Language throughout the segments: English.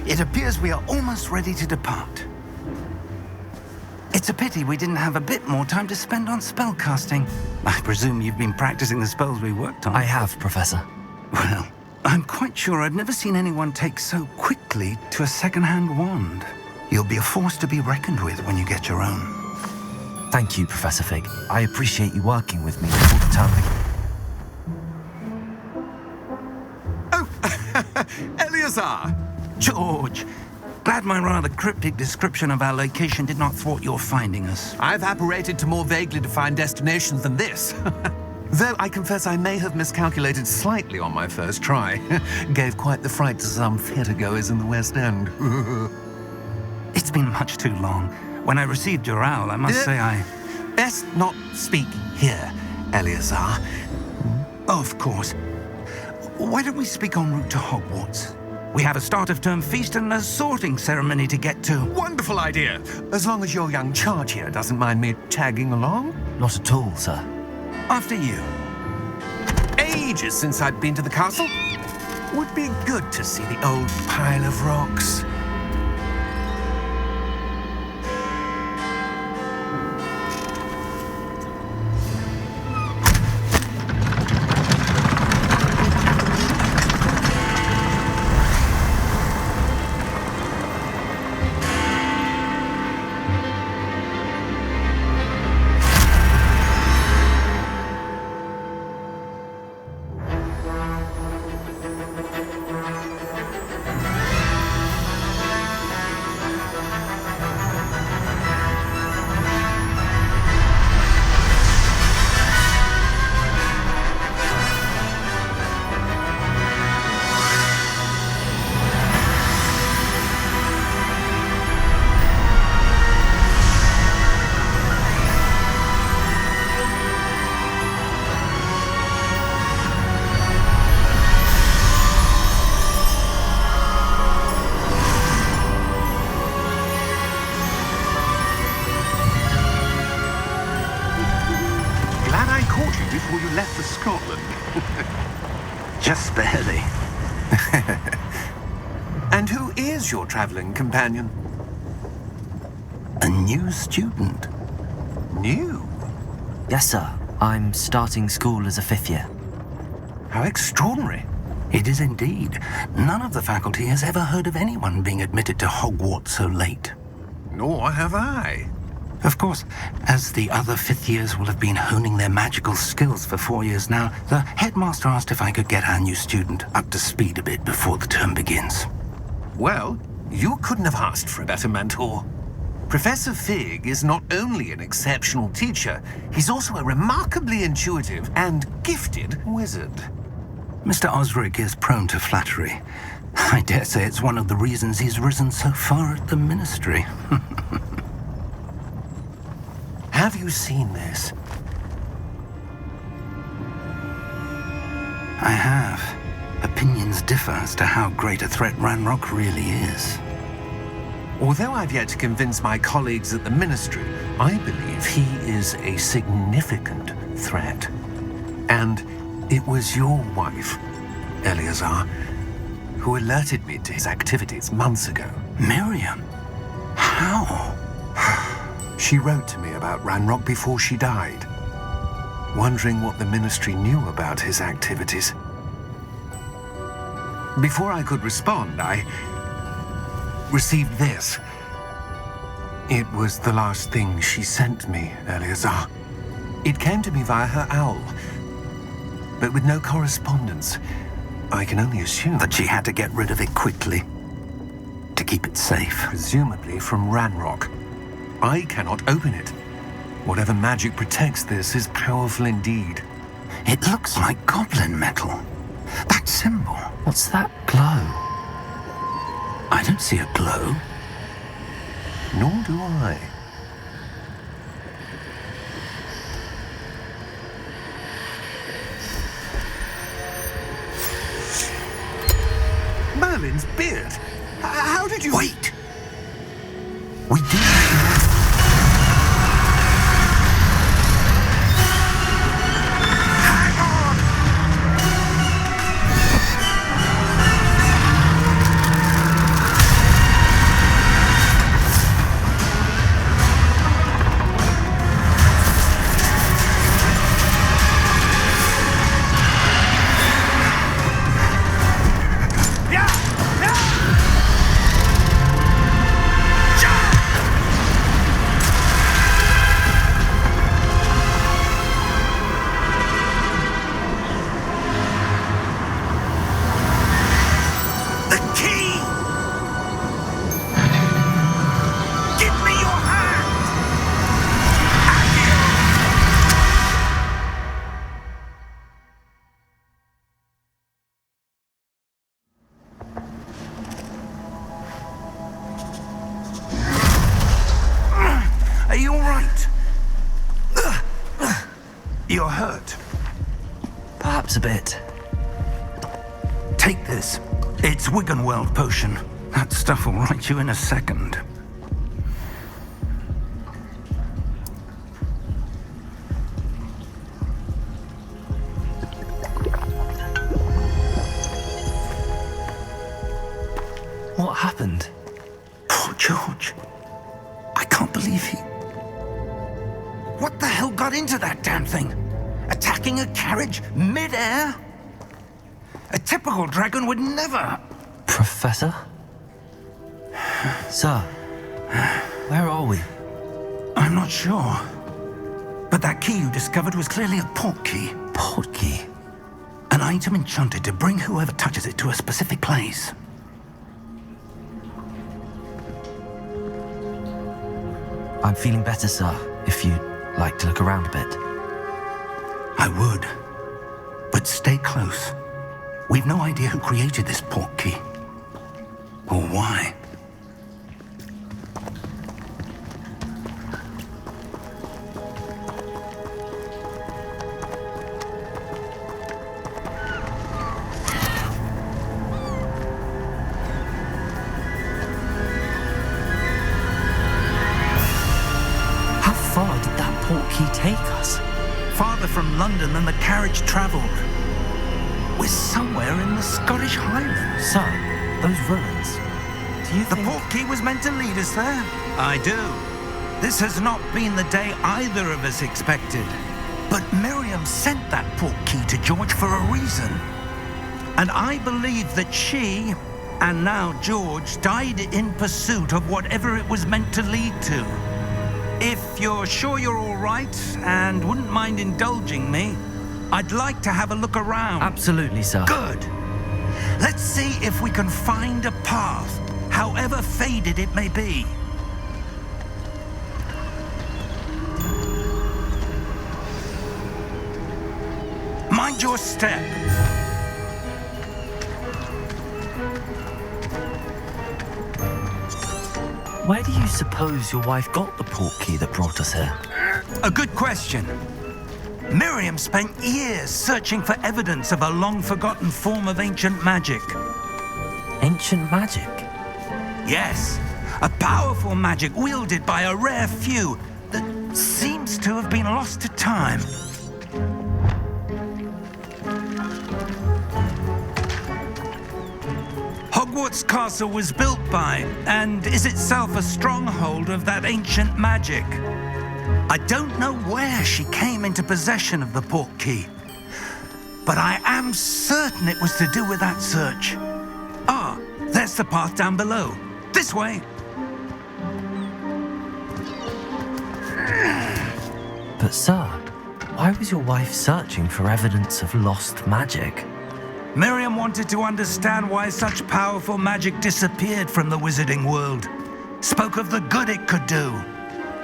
It appears we are almost ready to depart. It's a pity we didn't have a bit more time to spend on spellcasting. I presume you've been practicing the spells we worked on. I have, Professor. Well, I'm quite sure I've never seen anyone take so quickly to a second-hand wand. You'll be a force to be reckoned with when you get your own. Thank you, Professor Fig. I appreciate you working with me all the time. Oh, Eleazar! George! Glad my rather cryptic description of our location did not thwart your finding us. I've apparated to more vaguely defined destinations than this. Though I confess I may have miscalculated slightly on my first try. Gave quite the fright to some theatre-goers in the West End. It's been much too long. When I received your owl, I must say I... Best not speak here, Eleazar. Of course. Why don't we speak en route to Hogwarts? We have a start-of-term feast and a sorting ceremony to get to. Wonderful idea! As long as your young charge here doesn't mind me tagging along. Not at all, sir. After you. Ages since I'd been to the castle. Would be good to see the old pile of rocks. Before you left for Scotland. Just barely. And who is your travelling companion? A new student. New? Yes, sir. I'm starting school as a 5th year. How extraordinary. It is indeed. None of the faculty has ever heard of anyone being admitted to Hogwarts so late. Nor have I. Of course, as the other 5th years will have been honing their magical skills for 4 years now, the headmaster asked if I could get our new student up to speed a bit before the term begins. Well, you couldn't have asked for a better mentor. Professor Fig is not only an exceptional teacher, he's also a remarkably intuitive and gifted wizard. Mr. Osric is prone to flattery. I dare say it's one of the reasons he's risen so far at the ministry. Have you seen this? I have. Opinions differ as to how great a threat Ranrock really is. Although I've yet to convince my colleagues at the ministry, I believe he is a significant threat. And it was your wife, Eleazar, who alerted me to his activities months ago. Miriam? How? She wrote to me about Ranrock before she died, wondering what the ministry knew about his activities. Before I could respond, I received this. It was the last thing she sent me, Eleazar. It came to me via her owl, but with no correspondence. I can only assume That she had to get rid of it quickly, to keep it safe. presumably from Ranrock. I cannot open it. Whatever magic protects this is powerful indeed. It looks like goblin metal. That symbol. What's that glow? I don't see a glow. Nor do I. Merlin's beard. How did you... Wait! We do. a bit. Take this. It's Wiggenweld potion. That stuff will right you in a second. What happened? Poor George. I can't believe he... What the hell got into that damn thing? Attacking a carriage mid-air? A typical dragon would never... Professor? Sir, where are we? I'm not sure. But that key you discovered was clearly a port key. Port key? An item enchanted to bring whoever touches it to a specific place. I'm feeling better, sir, if you'd like to look around a bit. I would. But stay close. We've no idea who created this port key. Or why. How far did that port key take us? Farther from London than the carriage travelled. We're somewhere in the Scottish Highlands. Sir, those ruins. Do you The think... port key was meant to lead us there? I do. This has not been the day either of us expected. But Miriam sent that port key to George for a reason. And I believe that she, and now George, died in pursuit of whatever it was meant to lead to. If you're sure you're all right and wouldn't mind indulging me, I'd like to have a look around. Absolutely, sir. Good. Let's see if we can find a path, however faded it may be. Mind your step. Where do you suppose your wife got the port key that brought us here? A good question. Miriam spent years searching for evidence of a long-forgotten form of ancient magic. Ancient magic? Yes, a powerful magic wielded by a rare few that seems to have been lost to time. Hogwarts Castle was built by, and is itself a stronghold of that ancient magic. I don't know where she came into possession of the port key, but I am certain it was to do with that search. Ah, there's the path down below. This way. But sir, why was your wife searching for evidence of lost magic? Miriam wanted to understand why such powerful magic disappeared from the wizarding world. Spoke of the good it could do.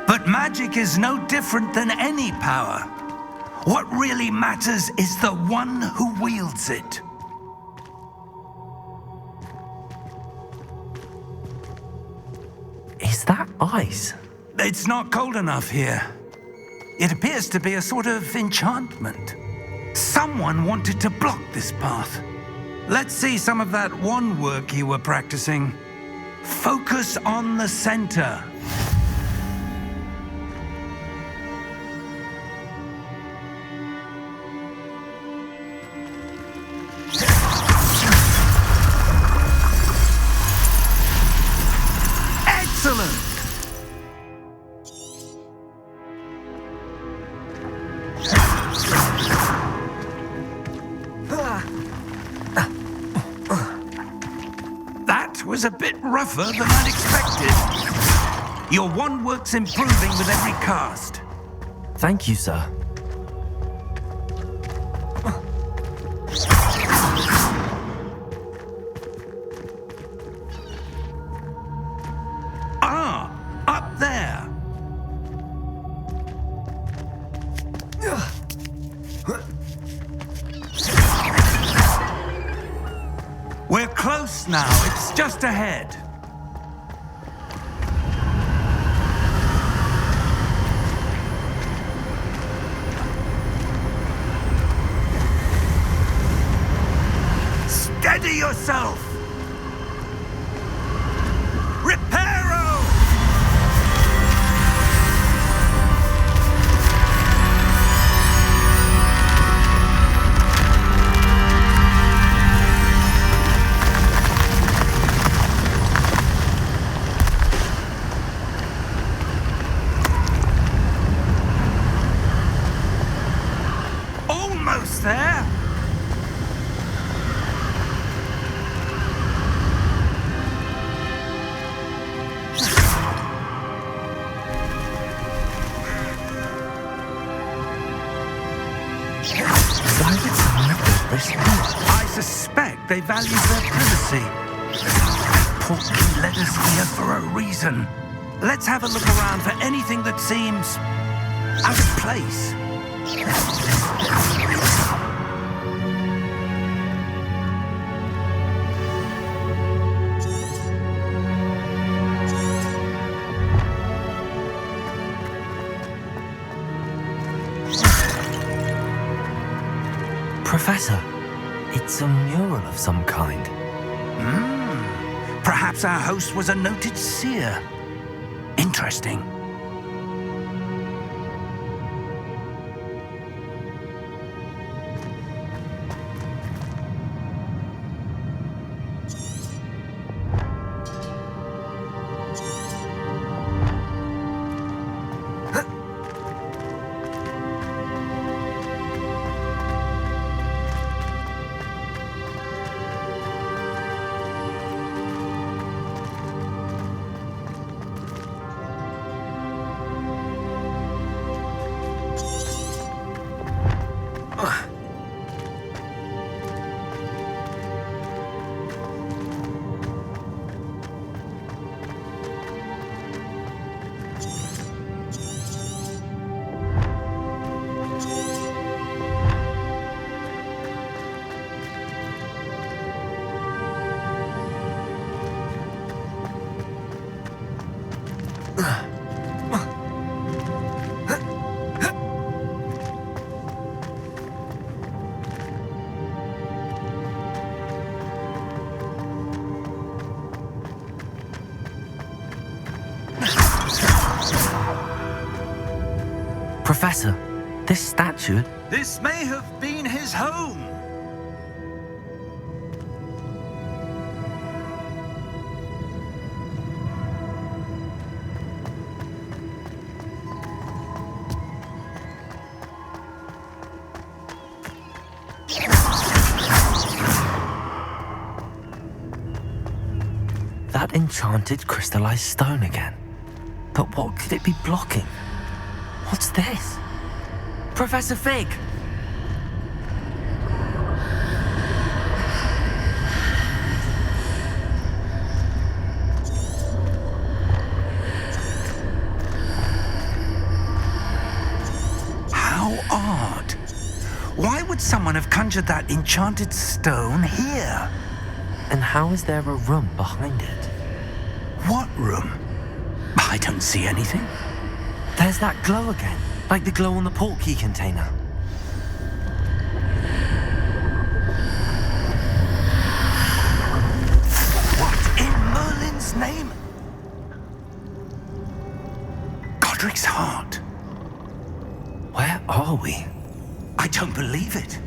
But magic is no different than any power. What really matters is the one who wields it. Is that ice? It's not cold enough here. It appears to be a sort of enchantment. Someone wanted to block this path. Let's see some of that wand work you were practicing. Focus on the center. Excellent! That was a bit rougher than I'd expected. Your wand work's improving with every cast. Thank you, sir. Ah, up there. We're close now. It's just ahead. Steady yourself! Reparo! Almost there! Why would someone have built this house? I suspect they value their privacy. Portkey led us here for a reason. Let's have a look around for anything that seems out of place. Professor, it's a mural of some kind. Perhaps our host was a noted seer. Interesting. Professor, this statue... This may have been his home. That enchanted crystallized stone again. But what could it be blocking? What's this? Professor Fig! How odd. Why would someone have conjured that enchanted stone here? And how is there a room behind it? What room? I don't see anything. There's that glow again, like the glow on the portkey container. What in Merlin's name? Godric's heart. Where are we? I don't believe it.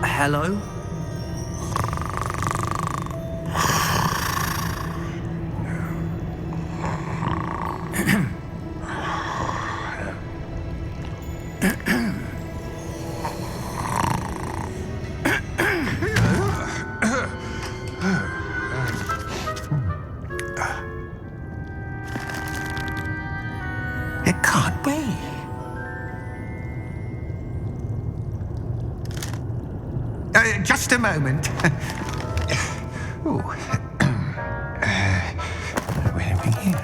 Hello? It can't be. Just a moment. Ooh. Where are we here?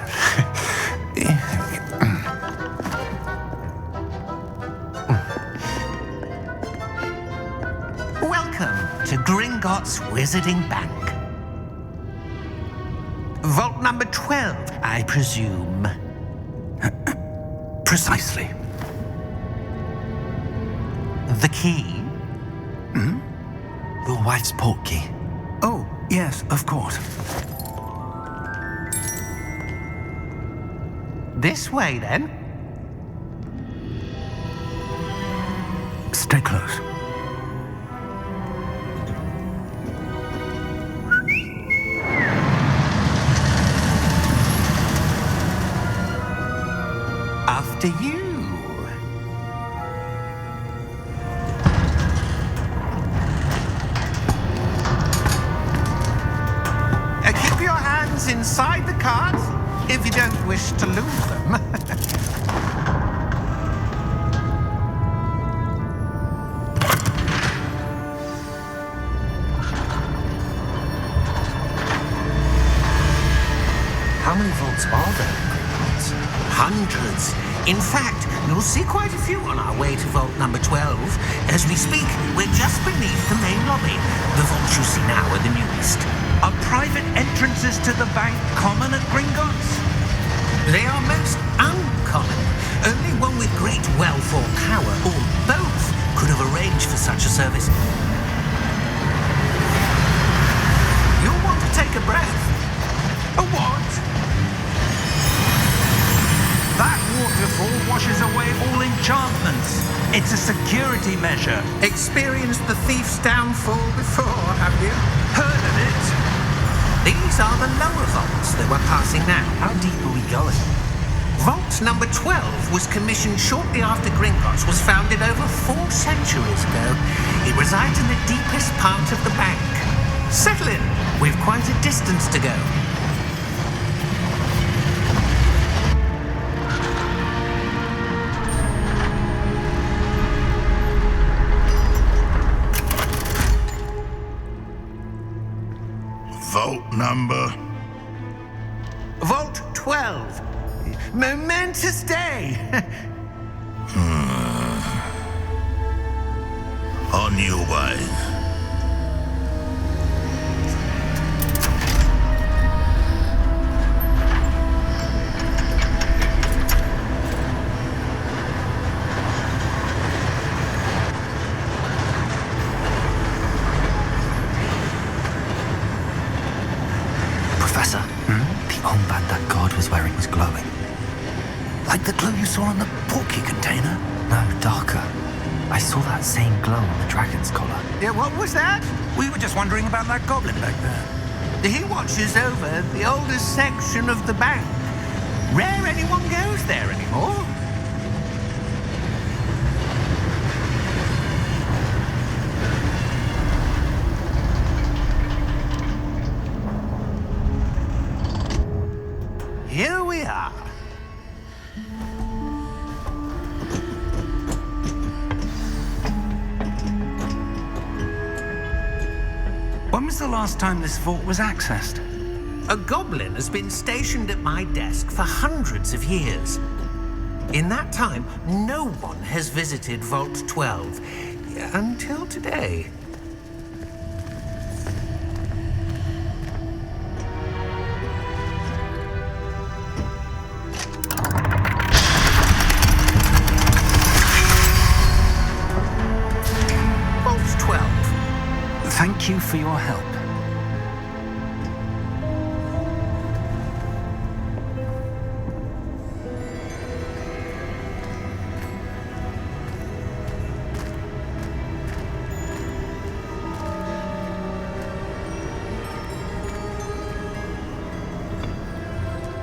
Welcome to Gringotts Wizarding Bank. Vault number 12, I presume. Precisely. The key? Your wife's portkey. Oh, yes, of course. This way, then. Stay close. After you. Keep your hands inside the cart if you don't wish to lose them. How many vaults are there in Hogwarts? Hundreds. In fact, you'll see quite a few on our way to vault number 12. As we speak, we're just beneath the main lobby. The vaults you see now are the newest. Are private entrances to the bank common at Gringotts? They are most uncommon. Only one with great wealth or power, or both, could have arranged for such a service. You'll want to take a breath. A what? That waterfall washes away all enchantments. It's a security measure. Experienced the thief's downfall before, have you? Heard of it? These are the lower vaults that we're passing now. How deep are we going? Vault number 12 was commissioned shortly after Gringotts was founded over 4 centuries ago. It resides in the deepest part of the bank. Settle in. We've quite a distance to go. Vault number? Vault 12. Momentous day. On your way. Professor, the armband that guard was wearing was glowing. Like the glow you saw on the portkey container? No, darker. I saw that same glow on the dragon's collar. Yeah, what was that? We were just wondering about that goblin back there. He watches over the oldest section of the bank. Rare anyone goes there anymore. Here we are. When was the last time this vault was accessed? A goblin has been stationed at my desk for hundreds of years. In that time, no one has visited Vault 12 until today. Vault 12. Thank you for your help.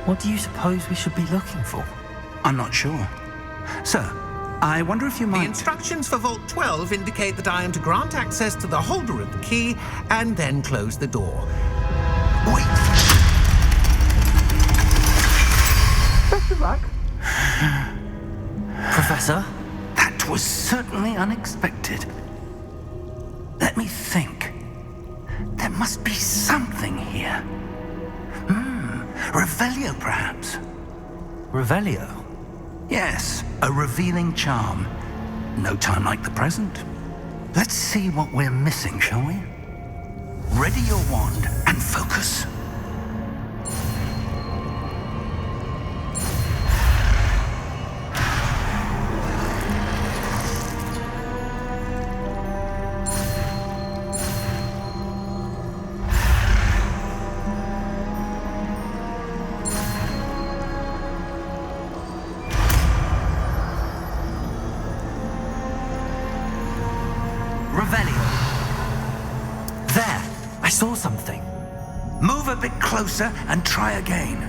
What do you suppose we should be looking for? I'm not sure. Sir, I wonder if you The might... instructions for Vault 12 indicate that I am to grant access to the holder of the key and then close the door. Wait! Best of luck. Professor? That was certainly unexpected. Let me think. There must be something here. Revelio, perhaps? Revelio? Yes, a revealing charm. No time like the present. Let's see what we're missing, shall we? Ready your wand and focus. saw something. Move a bit closer and try again.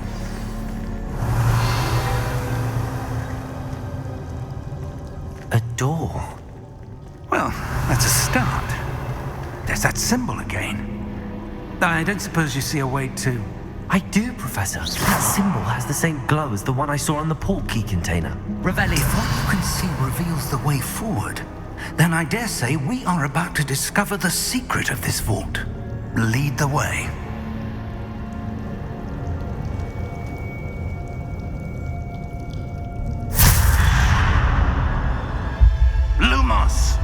A door. Well, that's a start. There's that symbol again. I don't suppose you see a way to... I do, Professor. That symbol has the same glow as the one I saw on the portkey container. Revelli, if what you can see reveals the way forward, then I dare say we are about to discover the secret of this vault. Lead the way. Lumos!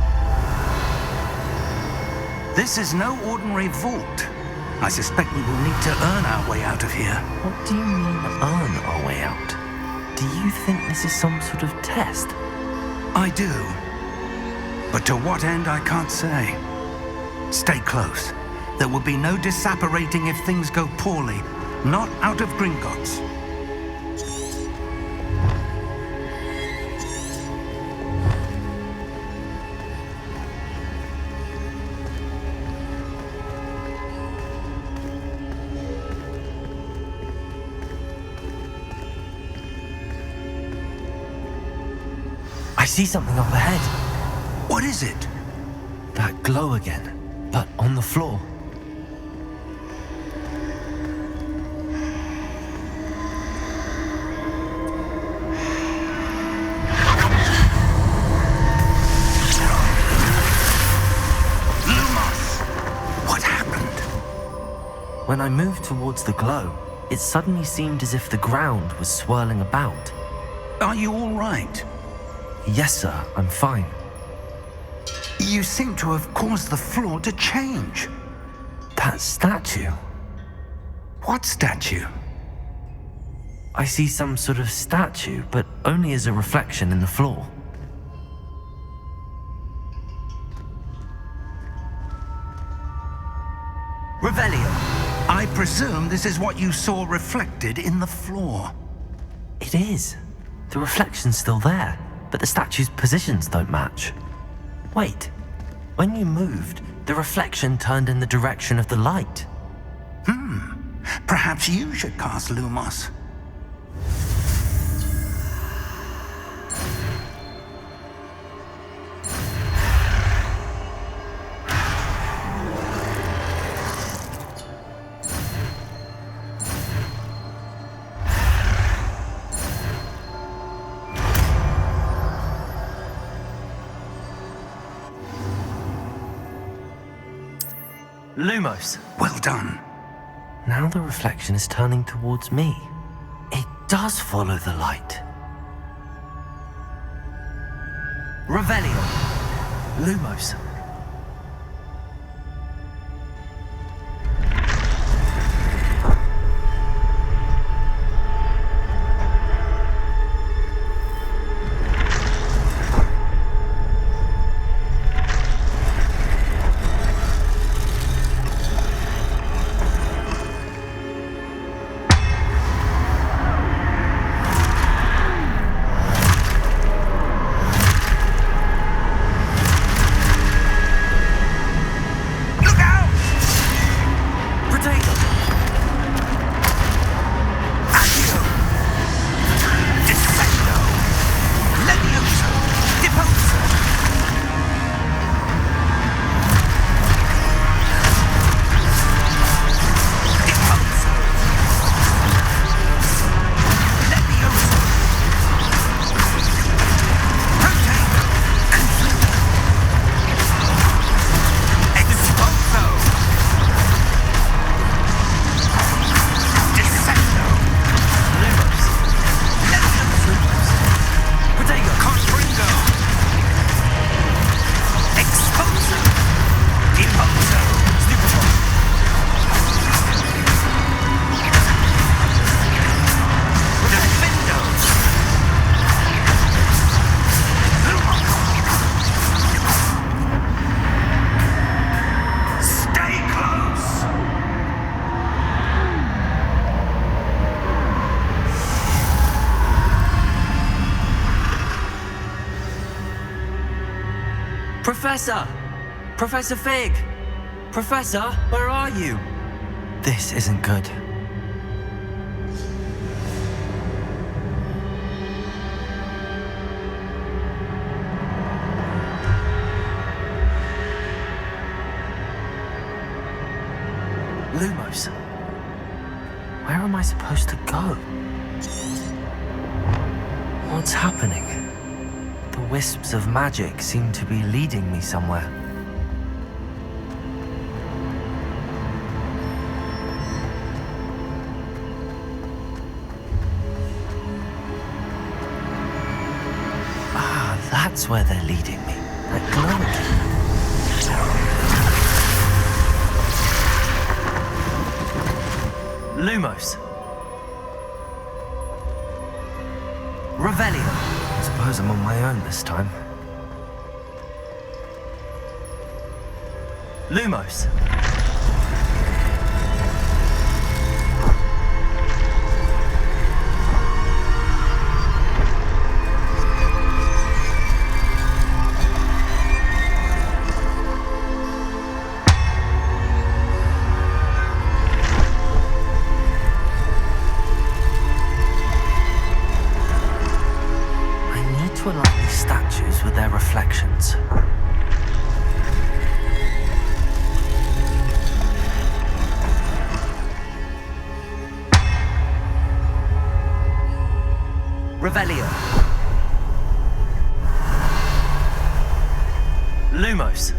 This is no ordinary vault. I suspect we will need to earn our way out of here. What do you mean, earn our way out? Do you think this is some sort of test? I do. But to what end, I can't say. Stay close. There will be no disapparating if things go poorly. Not out of Gringotts. I see something up ahead. What is it? That glow again, but on the floor. Lumos! What happened? When I moved towards the glow, it suddenly seemed as if the ground was swirling about. Are you all right? Yes, sir, I'm fine. You seem to have caused the floor to change. That statue. What statue? I see some sort of statue, but only as a reflection in the floor. Revelio, I presume this is what you saw reflected in the floor. It is. The reflection's still there, but the statue's positions don't match. Wait, when you moved, the reflection turned in the direction of the light. Perhaps you should cast Lumos. Lumos! Well done. Now the reflection is turning towards me. It does follow the light. Revelio. Lumos. Professor! Professor Fig! Professor, where are you? This isn't good. Lumos, where am I supposed to go? What's happening? The wisps of magic seem to be leading me somewhere. Ah, that's where they're leading me. That glowing. Lumos. Revelio. I suppose I'm on my own this time. Lumos. To unlock these statues with their reflections. Revelio. Lumos.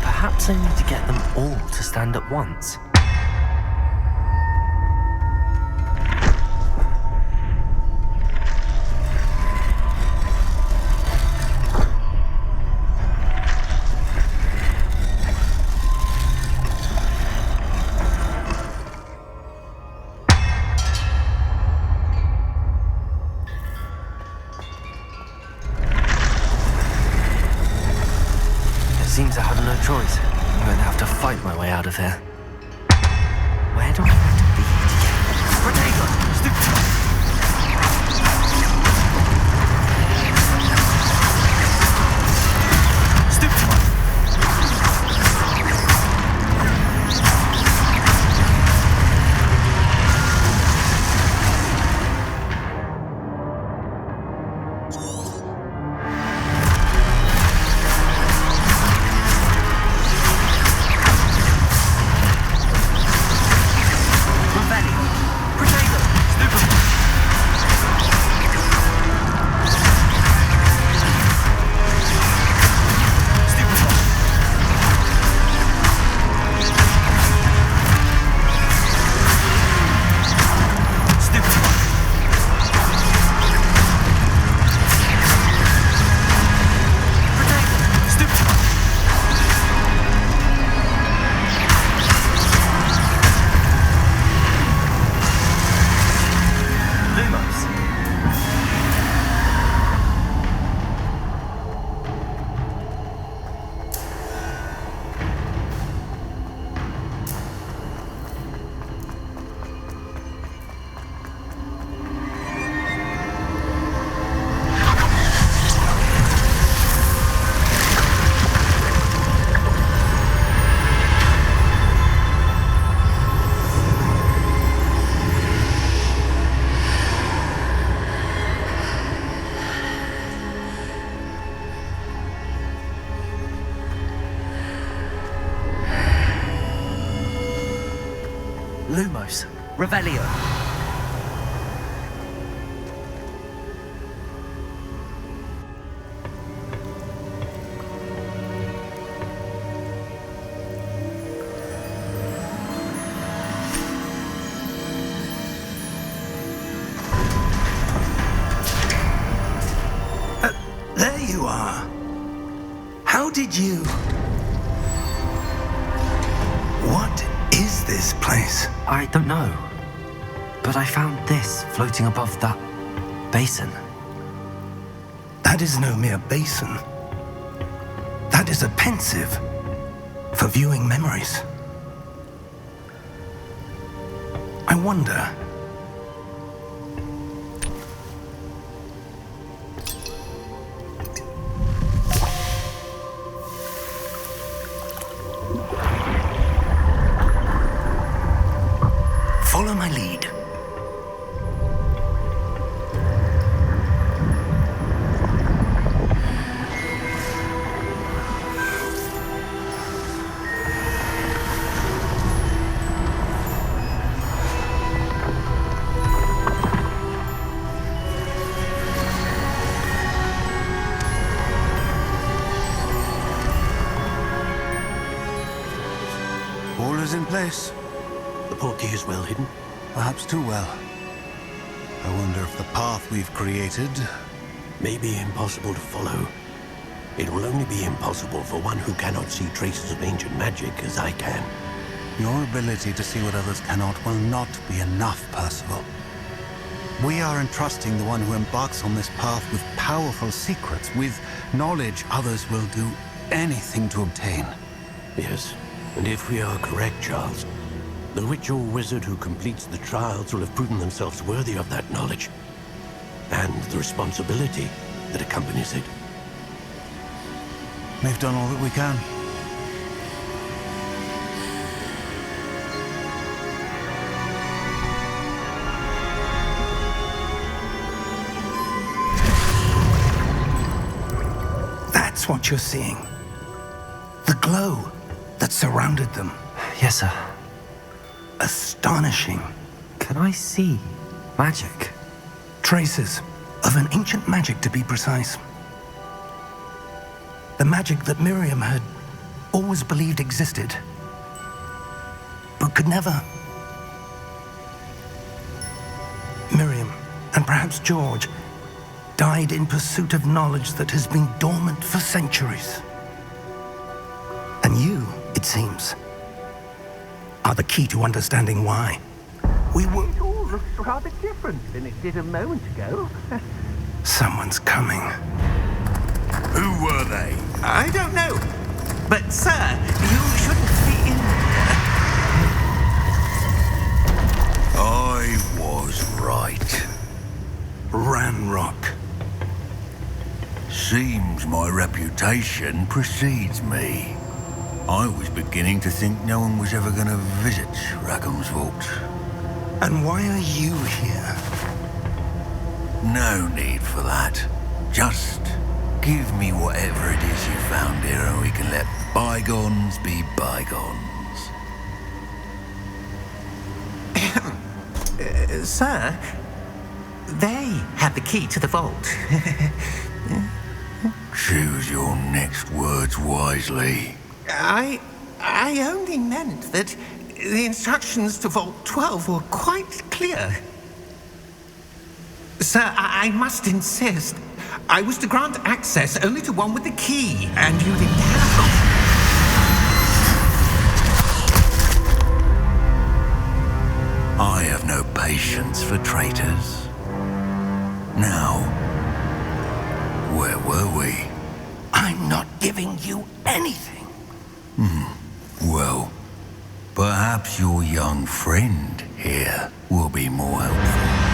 Perhaps I need to get them all to stand at once. Seems I have no choice. I'm going to have to fight my way out of here. Where do I need to be to get... Protego! Stupid! Lumos. Revelio. There you are. How did you... What is this place? I don't know. But I found this floating above that basin. That is no mere basin. That is a pensive for viewing memories. wonder. Follow my lead. All is in place. The portkey is well hidden. Perhaps too well. I wonder if the path we've created... May be impossible to follow. It will only be impossible for one who cannot see traces of ancient magic as I can. Your ability to see what others cannot will not be enough, Percival. We are entrusting the one who embarks on this path with powerful secrets, with knowledge others will do anything to obtain. Yes, and if we are correct, Charles, the witch or wizard who completes the trials will have proven themselves worthy of that knowledge, and the responsibility that accompanies it. We've done all that we can. That's what you're seeing. The glow that surrounded them. Yes, sir. Astonishing. Can I see magic? Traces of an ancient magic, to be precise. The magic that Miriam had always believed existed, but could never. Miriam, and perhaps George, died in pursuit of knowledge that has been dormant for centuries. And you, it seems, are the key to understanding why. We were... It all looks rather different than it did a moment ago. Someone's coming. Who were they? I don't know. But, sir, you shouldn't be in here. I was right. Ranrock. Seems my reputation precedes me. I was beginning to think no one was ever going to visit Rackham's vault. And why are you here? No need for that. Just give me whatever it is you found here and we can let bygones be bygones. Sir, they have the key to the vault. Choose your next words wisely. I only meant that the instructions to Vault 12 were quite clear. Sir, I must insist. I was to grant access only to one with the key, and you didn't have. I have no patience for traitors. Now, where were we? I'm not giving you anything. Well, perhaps your young friend here will be more helpful.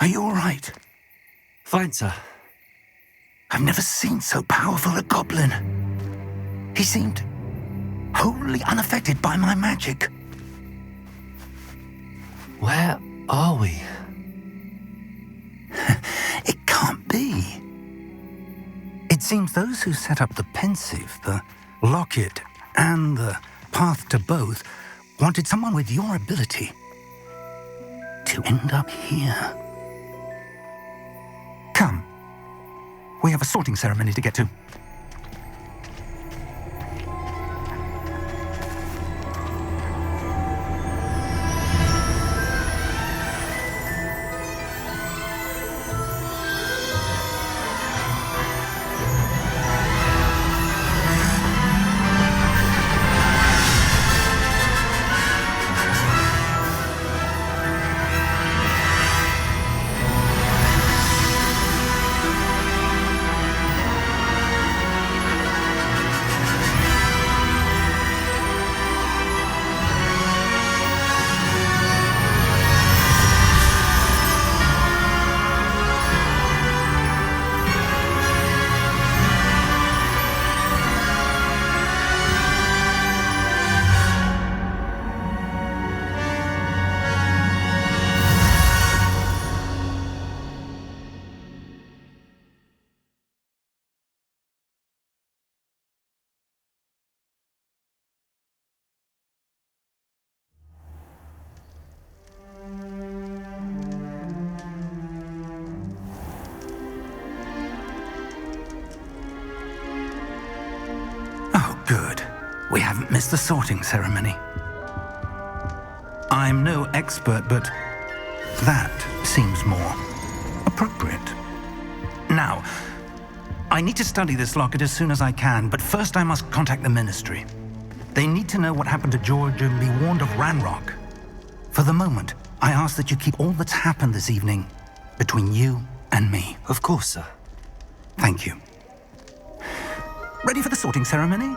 Are you all right? Fine, sir. I've never seen so powerful a goblin. He seemed wholly unaffected by my magic. Where are we? It can't be. It seems those who set up the pensive, the locket, and the path to both wanted someone with your ability to end up here. Come. We have a sorting ceremony to get to. Good. We haven't missed the sorting ceremony. I'm no expert, but that seems more appropriate. Now, I need to study this locket as soon as I can, but first I must contact the Ministry. They need to know what happened to George and be warned of Ranrock. For the moment, I ask that you keep all that's happened this evening between you and me. Of course, sir. Thank you. Ready for the sorting ceremony?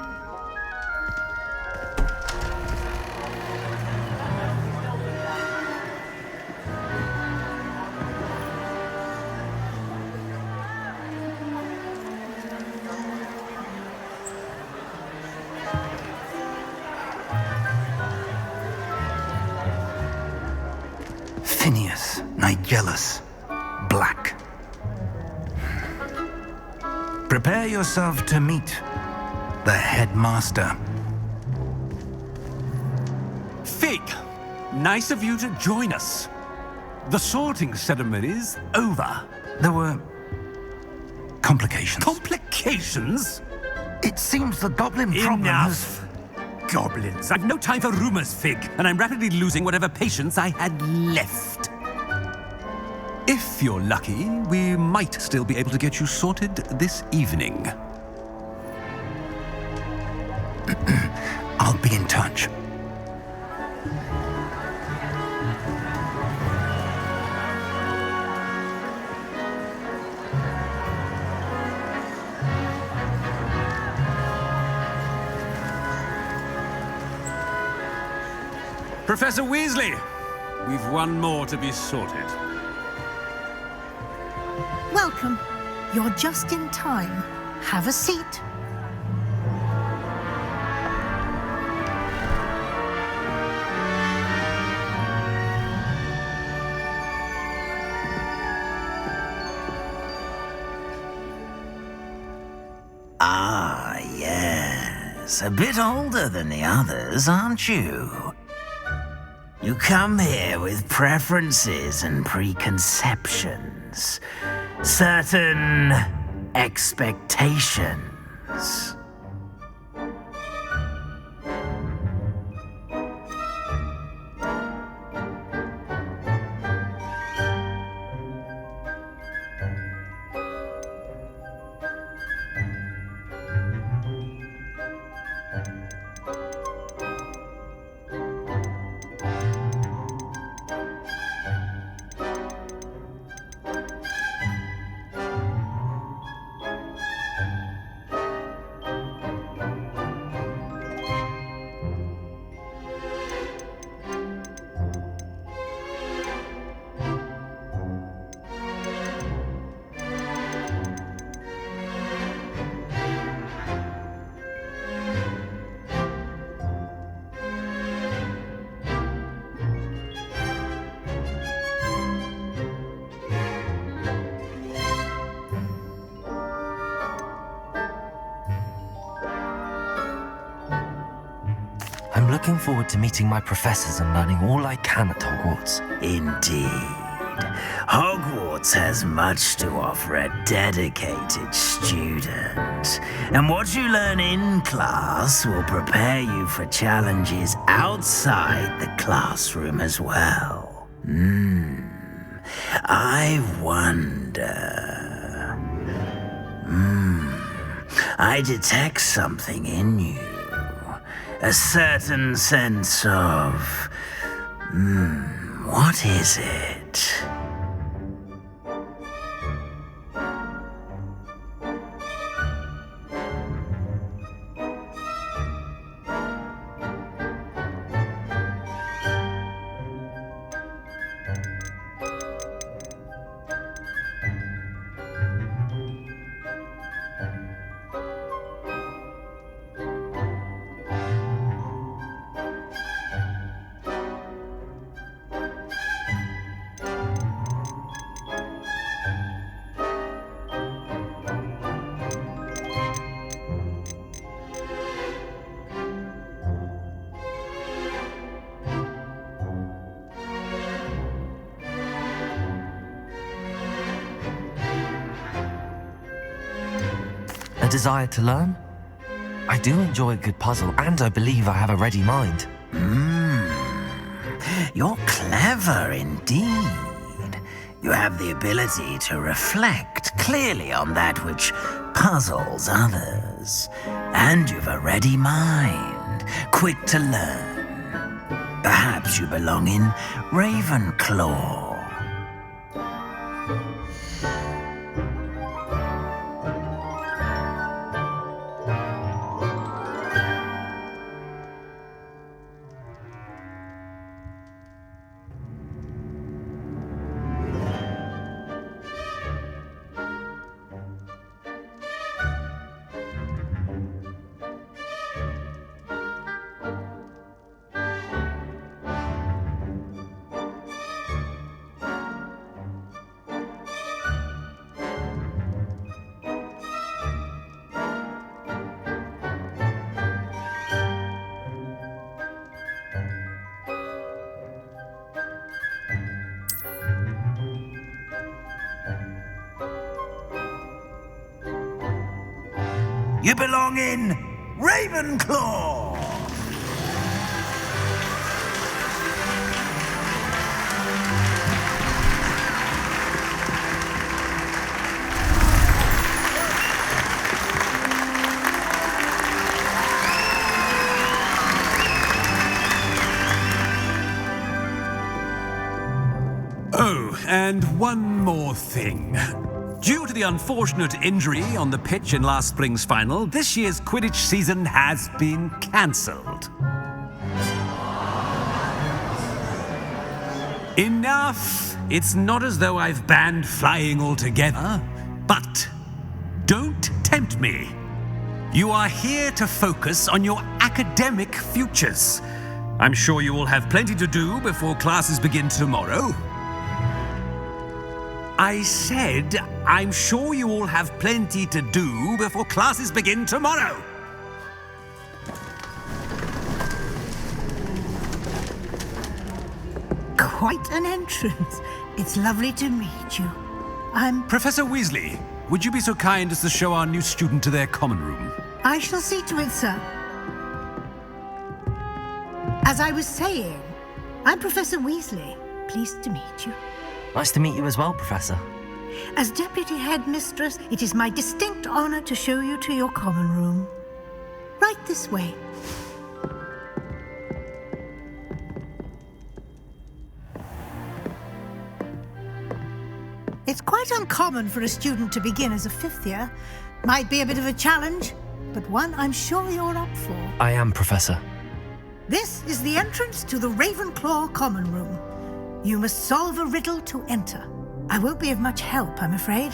Phineas, Nigellus, Black. Prepare yourself to meet the headmaster. Fig, nice of you to join us. The sorting ceremony's over. There were complications. Complications? It seems the goblin problem has... Enough! Goblins. I've no time for rumors, Fig, and I'm rapidly losing whatever patience I had left. If you're lucky, we might still be able to get you sorted this evening. I'll be in touch. Professor Weasley, we've one more to be sorted. Welcome. You're just in time. Have a seat. Ah, yes. A bit older than the others, aren't you? You come here with preferences and preconceptions. Certain expectations. looking forward to meeting my professors and learning all I can at Hogwarts. Indeed. Hogwarts has much to offer a dedicated student. And what you learn in class will prepare you for challenges outside the classroom as well. I wonder... I detect something in you. A certain sense of... what is it? A desire to learn? I do enjoy a good puzzle, and I believe I have a ready mind. You're clever indeed. You have the ability to reflect clearly on that which puzzles others. And you've a ready mind, quick to learn. Perhaps you belong in Ravenclaw. You belong in Ravenclaw! Oh, and one more thing. Due to the unfortunate injury on the pitch in last spring's final, this year's Quidditch season has been cancelled. Enough! It's not as though I've banned flying altogether, but don't tempt me. You are here to focus on your academic futures. I'm sure you will have plenty to do before classes begin tomorrow. I said, I'm sure you all have plenty to do before classes begin tomorrow. Quite an entrance. It's lovely to meet you. I'm... Professor Weasley, would you be so kind as to show our new student to their common room? I shall see to it, sir. As I was saying, I'm Professor Weasley. Pleased to meet you. Nice to meet you as well, Professor. As Deputy Headmistress, it is my distinct honor to show you to your common room. Right this way. It's quite uncommon for a student to begin as a fifth year. Might be a bit of a challenge, but one I'm sure you're up for. I am, Professor. This is the entrance to the Ravenclaw common room. You must solve a riddle to enter. I won't be of much help, I'm afraid.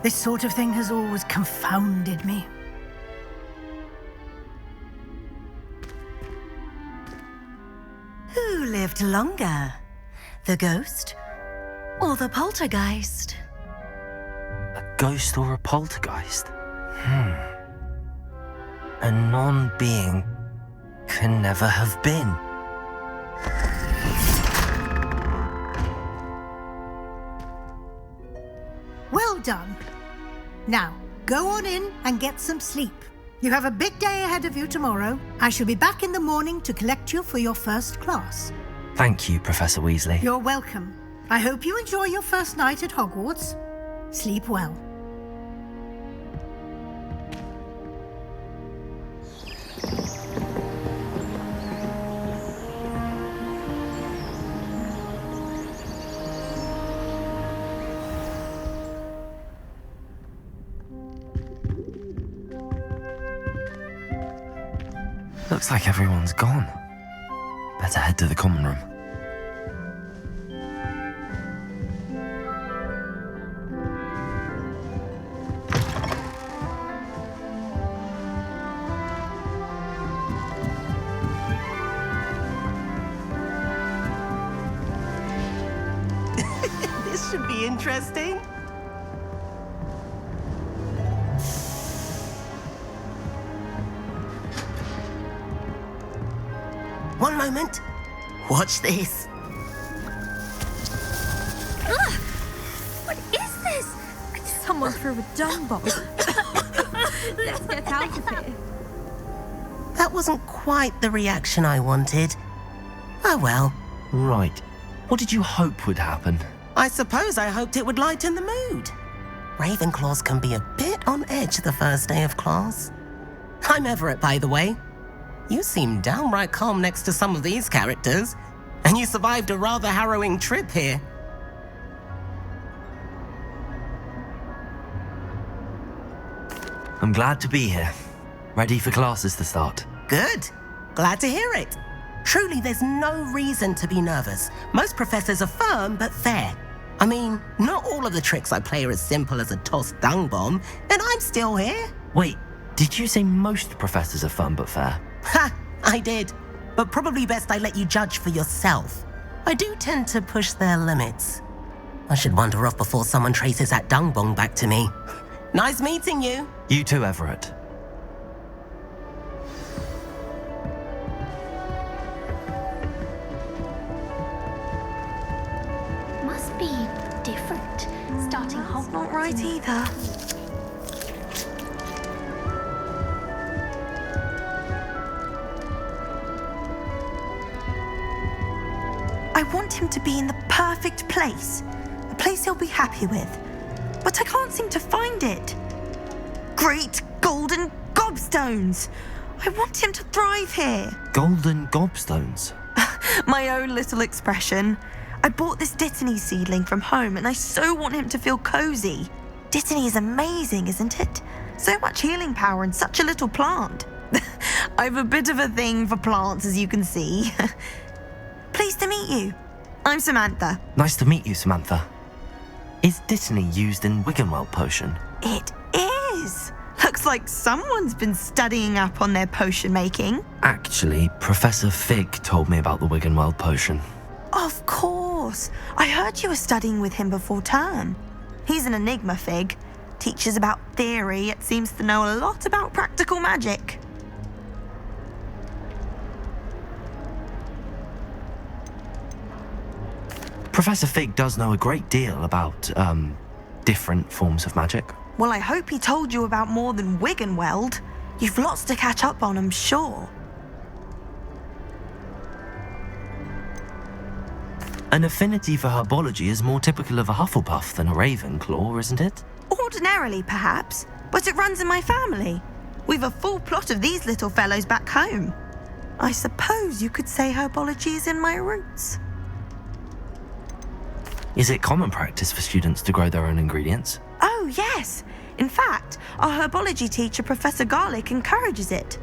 This sort of thing has always confounded me. Who lived longer? The ghost or the poltergeist? A ghost or a poltergeist? A non-being can never have been. Well done. Now, go on in and get some sleep. You have a big day ahead of you tomorrow. I shall be back in the morning to collect you for your first class. Thank you, Professor Weasley. You're welcome. I hope you enjoy your first night at Hogwarts. Sleep well. Looks like everyone's gone. Better head to the common room. This should be interesting. One moment. Watch this. Ugh! What is this? Someone threw a dung bomb. Let's get out of here. That wasn't quite the reaction I wanted. Oh well. Right. What did you hope would happen? I suppose I hoped it would lighten the mood. Ravenclaws can be a bit on edge the first day of class. I'm Everett, by the way. You seem downright calm next to some of these characters, and you survived a rather harrowing trip here. I'm glad to be here. Ready for classes to start. Good. Glad to hear it. Truly, there's no reason to be nervous. Most professors are firm but fair. I mean, not all of the tricks I play are as simple as a tossed dung bomb, and I'm still here. Wait, did you say most professors are fun but fair? Ha! I did. But probably best I let you judge for yourself. I do tend to push their limits. I should wander off before someone traces that dung bomb back to me. Nice meeting you. You too, Everett. Must be different. Starting Hogwarts. Not right either. I want him to be in the perfect place. A place he'll be happy with. But I can't seem to find it. Great golden gobstones! I want him to thrive here. Golden gobstones? My own little expression. I bought this Dittany seedling from home and I so want him to feel cozy. Dittany is amazing, isn't it? So much healing power in such a little plant. I've a bit of a thing for plants, as you can see. Pleased to meet you. I'm Samantha. Nice to meet you, Samantha. Is Dittany used in Wiggenweld potion? It is. Looks like someone's been studying up on their potion making. Actually, Professor Fig told me about the Wiggenweld potion. Of course. I heard you were studying with him before term. He's an enigma, Fig. Teaches about theory, yet seems to know a lot about practical magic. Professor Fig does know a great deal about, different forms of magic. Well, I hope he told you about more than Wiggenweld. You've lots to catch up on, I'm sure. An affinity for herbology is more typical of a Hufflepuff than a Ravenclaw, isn't it? Ordinarily, perhaps, but it runs in my family. We've a full plot of these little fellows back home. I suppose you could say herbology is in my roots. Is it common practice for students to grow their own ingredients? Oh, yes. In fact, our herbology teacher, Professor Garlick, encourages it.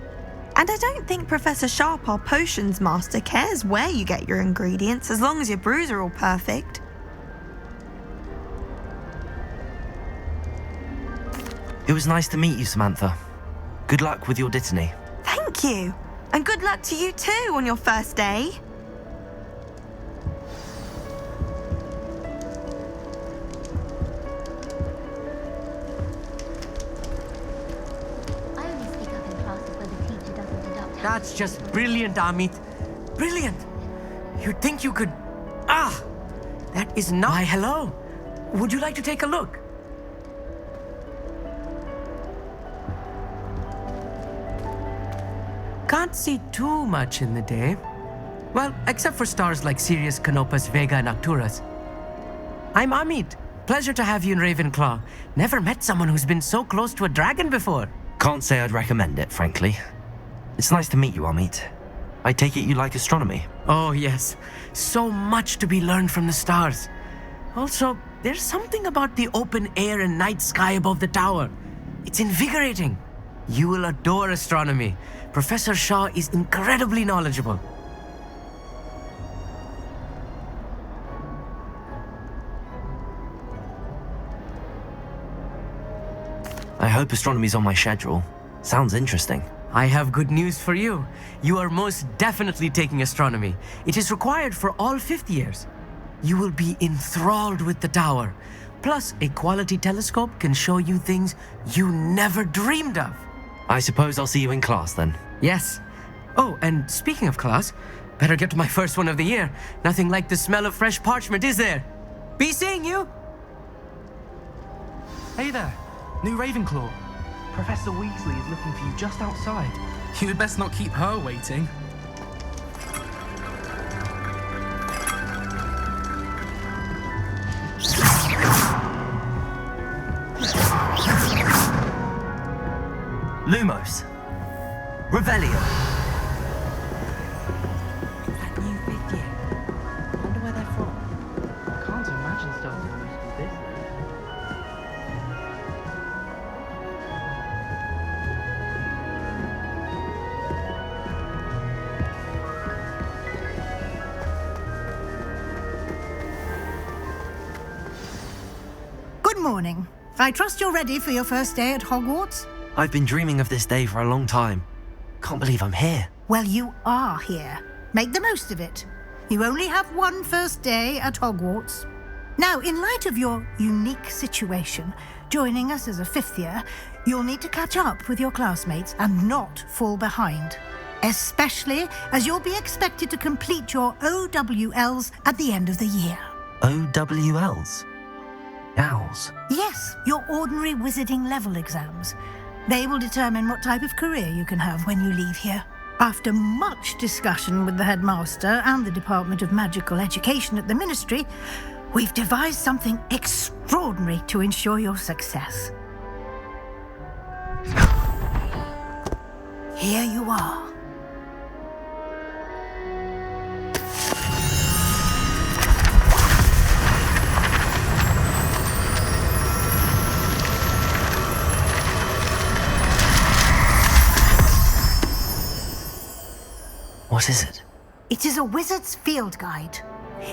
And I don't think Professor Sharp, our potions master, cares where you get your ingredients as long as your brews are all perfect. It was nice to meet you, Samantha. Good luck with your Dittany. Thank you. And good luck to you too on your first day. I only speak up in classes where the teacher doesn't deduct That's just brilliant, Amit. Brilliant. You'd think you could... That is not... Why, hello. Would you like to take a look? Can't see too much in the day. Well, except for stars like Sirius, Canopus, Vega, and Arcturus. I'm Amit. Pleasure to have you in Ravenclaw. Never met someone who's been so close to a dragon before. Can't say I'd recommend it, frankly. It's nice to meet you, Amit. I take it you like astronomy? Oh, yes. So much to be learned from the stars. Also, there's something about the open air and night sky above the tower. It's invigorating. You will adore astronomy. Professor Shaw is incredibly knowledgeable. I hope astronomy's on my schedule. Sounds interesting. I have good news for you. You are most definitely taking astronomy. It is required for all 5th years. You will be enthralled with the tower. Plus, a quality telescope can show you things you never dreamed of. I suppose I'll see you in class then. Yes. Oh, and speaking of class, better get to my first one of the year. Nothing like the smell of fresh parchment, is there? Be seeing you! Hey there, new Ravenclaw. Professor Weasley is looking for you just outside. You'd best not keep her waiting. Lumos. Revelio. That new 5th year. I wonder where they're from. Can't imagine starting a new school this late. Good morning. I trust you're ready for your first day at Hogwarts? I've been dreaming of this day for a long time. Can't believe I'm here. Well, you are here. Make the most of it. You only have one first day at Hogwarts. Now, in light of your unique situation, joining us as a 5th year, you'll need to catch up with your classmates and not fall behind. Especially as you'll be expected to complete your OWLs at the end of the year. OWLs? Owls? Yes, your ordinary wizarding level exams. They will determine what type of career you can have when you leave here. After much discussion with the headmaster and the Department of Magical Education at the Ministry, we've devised something extraordinary to ensure your success. Here you are. What is it? It is a wizard's field guide.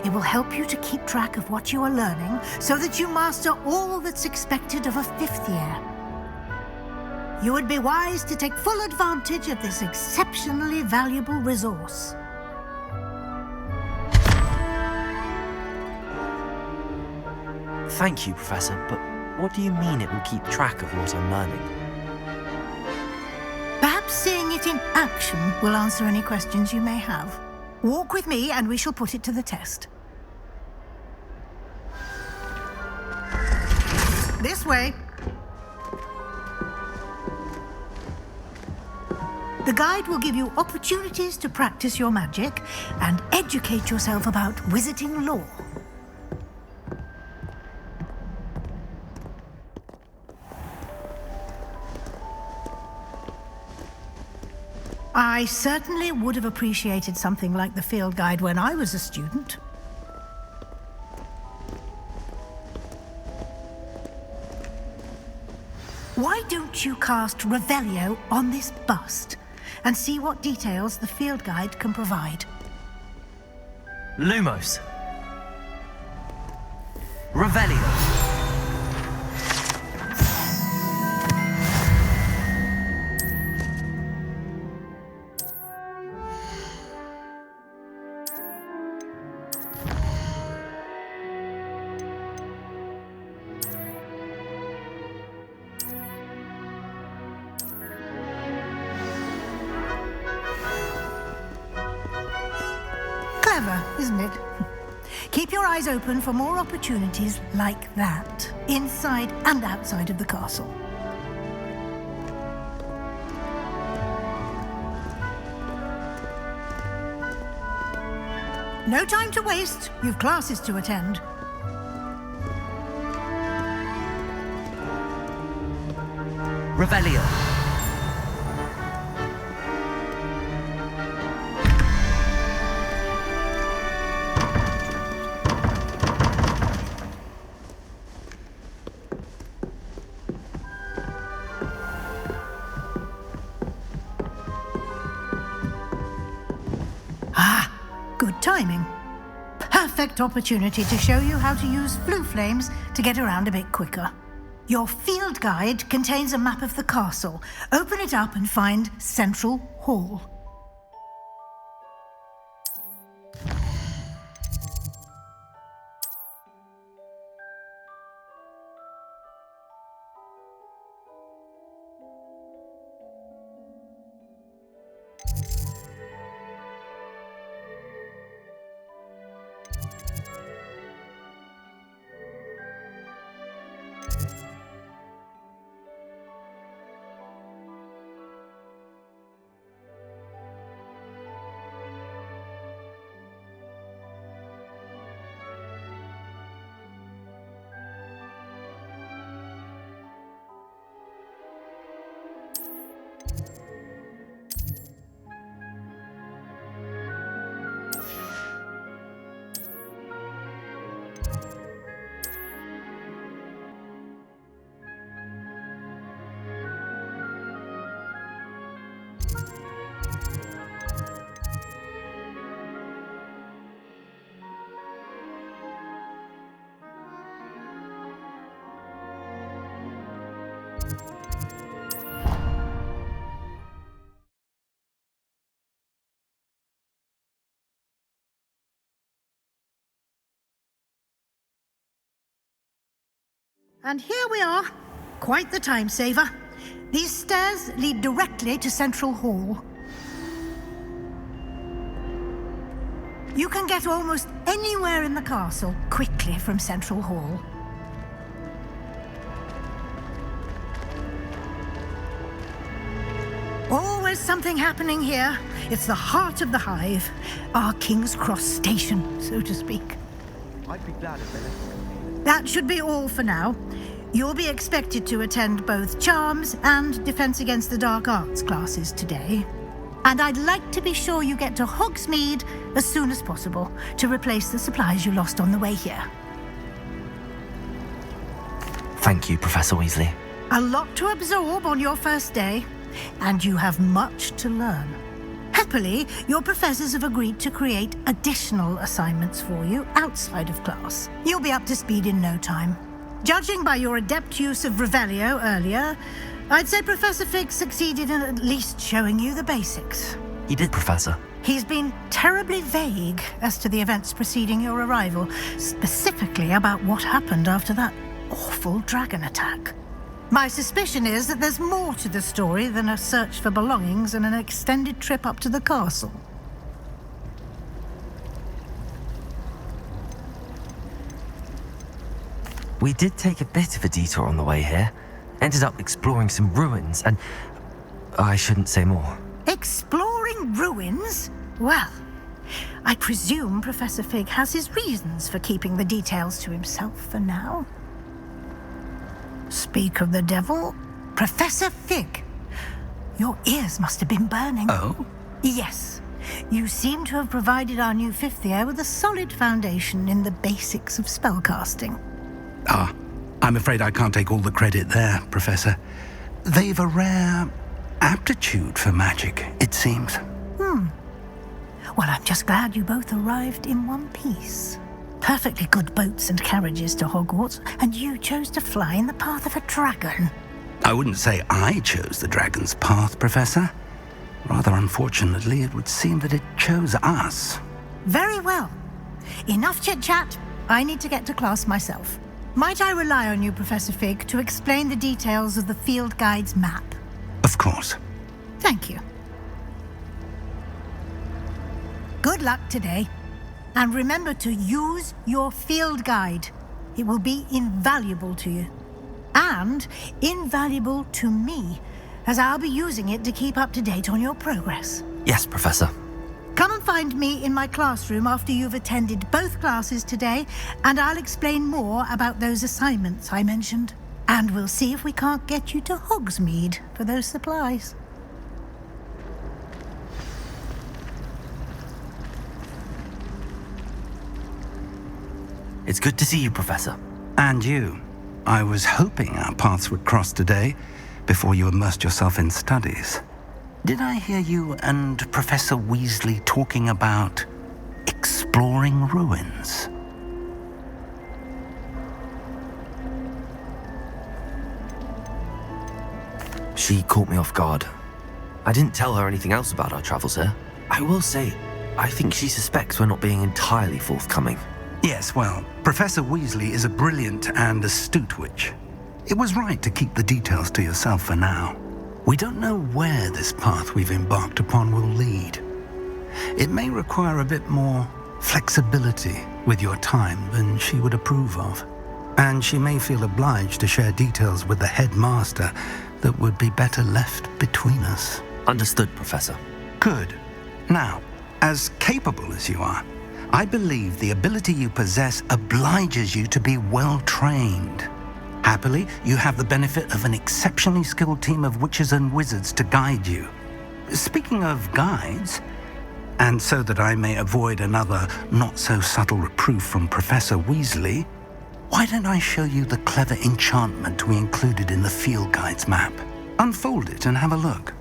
It will help you to keep track of what you are learning so that you master all that's expected of a 5th year. You would be wise to take full advantage of this exceptionally valuable resource. Thank you, Professor, but what do you mean it will keep track of what I'm learning? Perhaps seeing it in action will answer any questions you may have. Walk with me and we shall put it to the test. This way. The guide will give you opportunities to practice your magic and educate yourself about wizarding lore. I certainly would have appreciated something like the field guide when I was a student. Why don't you cast Revelio on this bust and see what details the field guide can provide? Lumos. Revelio. Clever, isn't it? Keep your eyes open for more opportunities like that, inside and outside of the castle. No time to waste. You've classes to attend. Revelio. Good timing. Perfect opportunity to show you how to use flue flames to get around a bit quicker. Your field guide contains a map of the castle. Open it up and find Central Hall. And here we are. Quite the time saver. These stairs lead directly to Central Hall. You can get almost anywhere in the castle quickly from Central Hall. Always something happening here. It's the heart of the hive. Our King's Cross station, so to speak. I'd be glad if they let us come. That should be all for now. You'll be expected to attend both Charms and Defense Against the Dark Arts classes today. And I'd like to be sure you get to Hogsmeade as soon as possible to replace the supplies you lost on the way here. Thank you, Professor Weasley. A lot to absorb on your first day, and you have much to learn. Happily, your professors have agreed to create additional assignments for you outside of class. You'll be up to speed in no time. Judging by your adept use of Revelio earlier, I'd say Professor Fig succeeded in at least showing you the basics. He did, Professor. He's been terribly vague as to the events preceding your arrival, specifically about what happened after that awful dragon attack. My suspicion is that there's more to the story than a search for belongings and an extended trip up to the castle. We did take a bit of a detour on the way here. Ended up exploring some ruins and... I shouldn't say more. Exploring ruins? Well, I presume Professor Fig has his reasons for keeping the details to himself for now. Speak of the devil, Professor Fig. Your ears must have been burning. Oh? Yes. You seem to have provided our new fifth year with a solid foundation in the basics of spellcasting. Ah, I'm afraid I can't take all the credit there, Professor. They've a rare aptitude for magic, it seems. Well, I'm just glad you both arrived in one piece. Perfectly good boats and carriages to Hogwarts, and you chose to fly in the path of a dragon. I wouldn't say I chose the dragon's path, Professor. Rather unfortunately, it would seem that it chose us. Very well. Enough chit-chat. I need to get to class myself. Might I rely on you, Professor Fig, to explain the details of the field guide's map? Of course. Thank you. Good luck today. And remember to use your field guide. It will be invaluable to you. And invaluable to me, as I'll be using it to keep up to date on your progress. Yes, Professor. Come and find me in my classroom after you've attended both classes today, and I'll explain more about those assignments I mentioned. And we'll see if we can't get you to Hogsmeade for those supplies. It's good to see you, Professor. And you. I was hoping our paths would cross today, before you immersed yourself in studies. Did I hear you and Professor Weasley talking about exploring ruins? She caught me off guard. I didn't tell her anything else about our travels here. I will say, I think she suspects we're not being entirely forthcoming. Yes, well, Professor Weasley is a brilliant and astute witch. It was right to keep the details to yourself for now. We don't know where this path we've embarked upon will lead. It may require a bit more flexibility with your time than she would approve of. And she may feel obliged to share details with the headmaster that would be better left between us. Understood, Professor. Good. Now, as capable as you are, I believe the ability you possess obliges you to be well trained. Happily, you have the benefit of an exceptionally skilled team of witches and wizards to guide you. Speaking of guides, and so that I may avoid another not-so-subtle reproof from Professor Weasley, why don't I show you the clever enchantment we included in the field guide's map? Unfold it and have a look.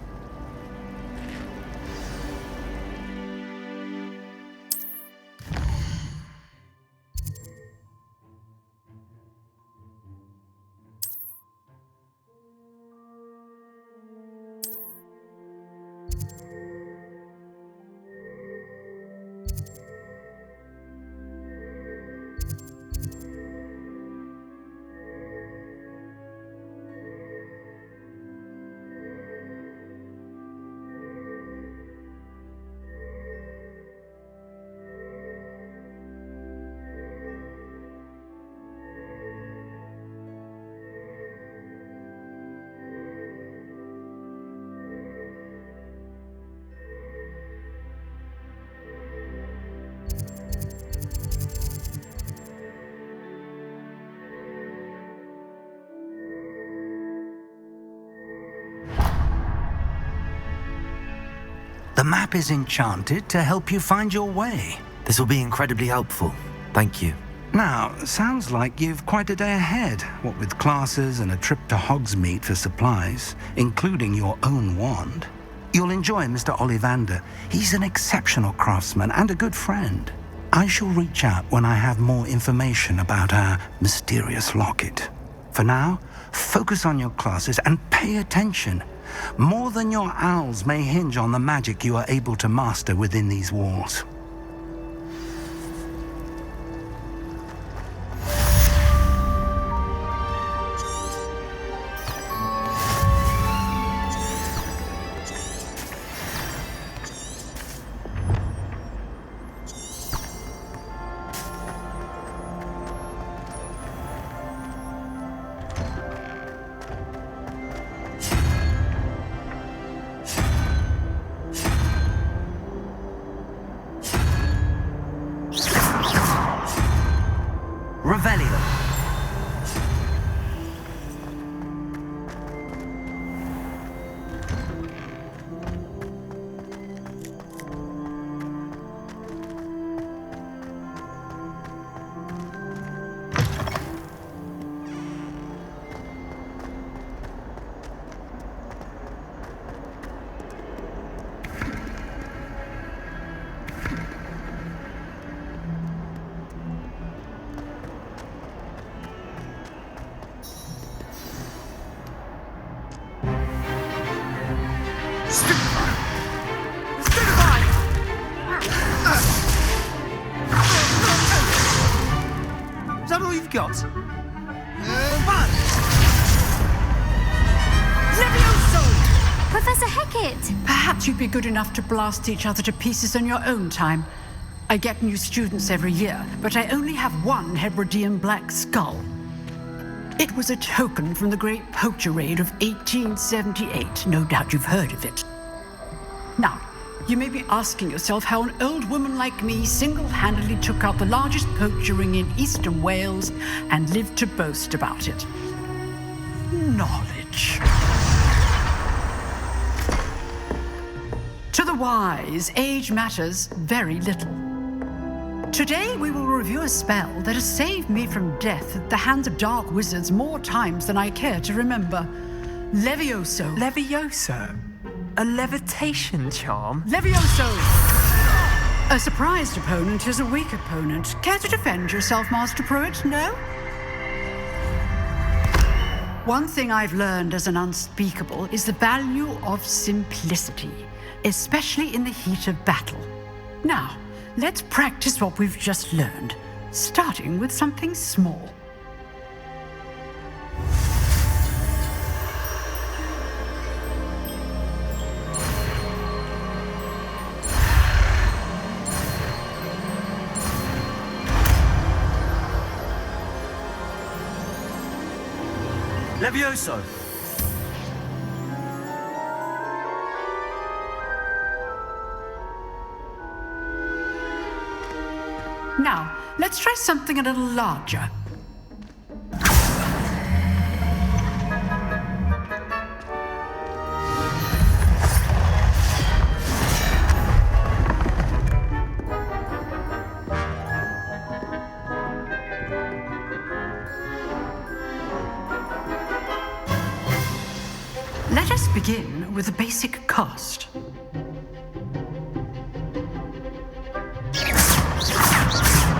The map is enchanted to help you find your way. This will be incredibly helpful. Thank you. Now, sounds like you've quite a day ahead, what with classes and a trip to Hogsmeade for supplies, including your own wand. You'll enjoy Mr. Ollivander. He's an exceptional craftsman and a good friend. I shall reach out when I have more information about our mysterious locket. For now, focus on your classes and pay attention. More than your owls may hinge on the magic you are able to master within these walls. Is that all you've got? Professor Hecat! Perhaps you'd be good enough to blast each other to pieces on your own time. I get new students every year, but I only have one Hebridean black skull. It was a token from the Great Poacher Raid of 1878. No doubt you've heard of it. Now, you may be asking yourself how an old woman like me single-handedly took out the largest poacher ring in eastern Wales and lived to boast about it. Knowledge. To the wise, age matters very little. Today we will review a spell that has saved me from death at the hands of dark wizards more times than I care to remember. Levioso. Levioso? A levitation charm? Levioso! A surprised opponent is a weak opponent. Care to defend yourself, Master Pruitt? No? One thing I've learned as an unspeakable is the value of simplicity, especially in the heat of battle. Now, let's practice what we've just learned, starting with something small. Levioso! Now, let's try something a little larger. Let us begin with a basic cast.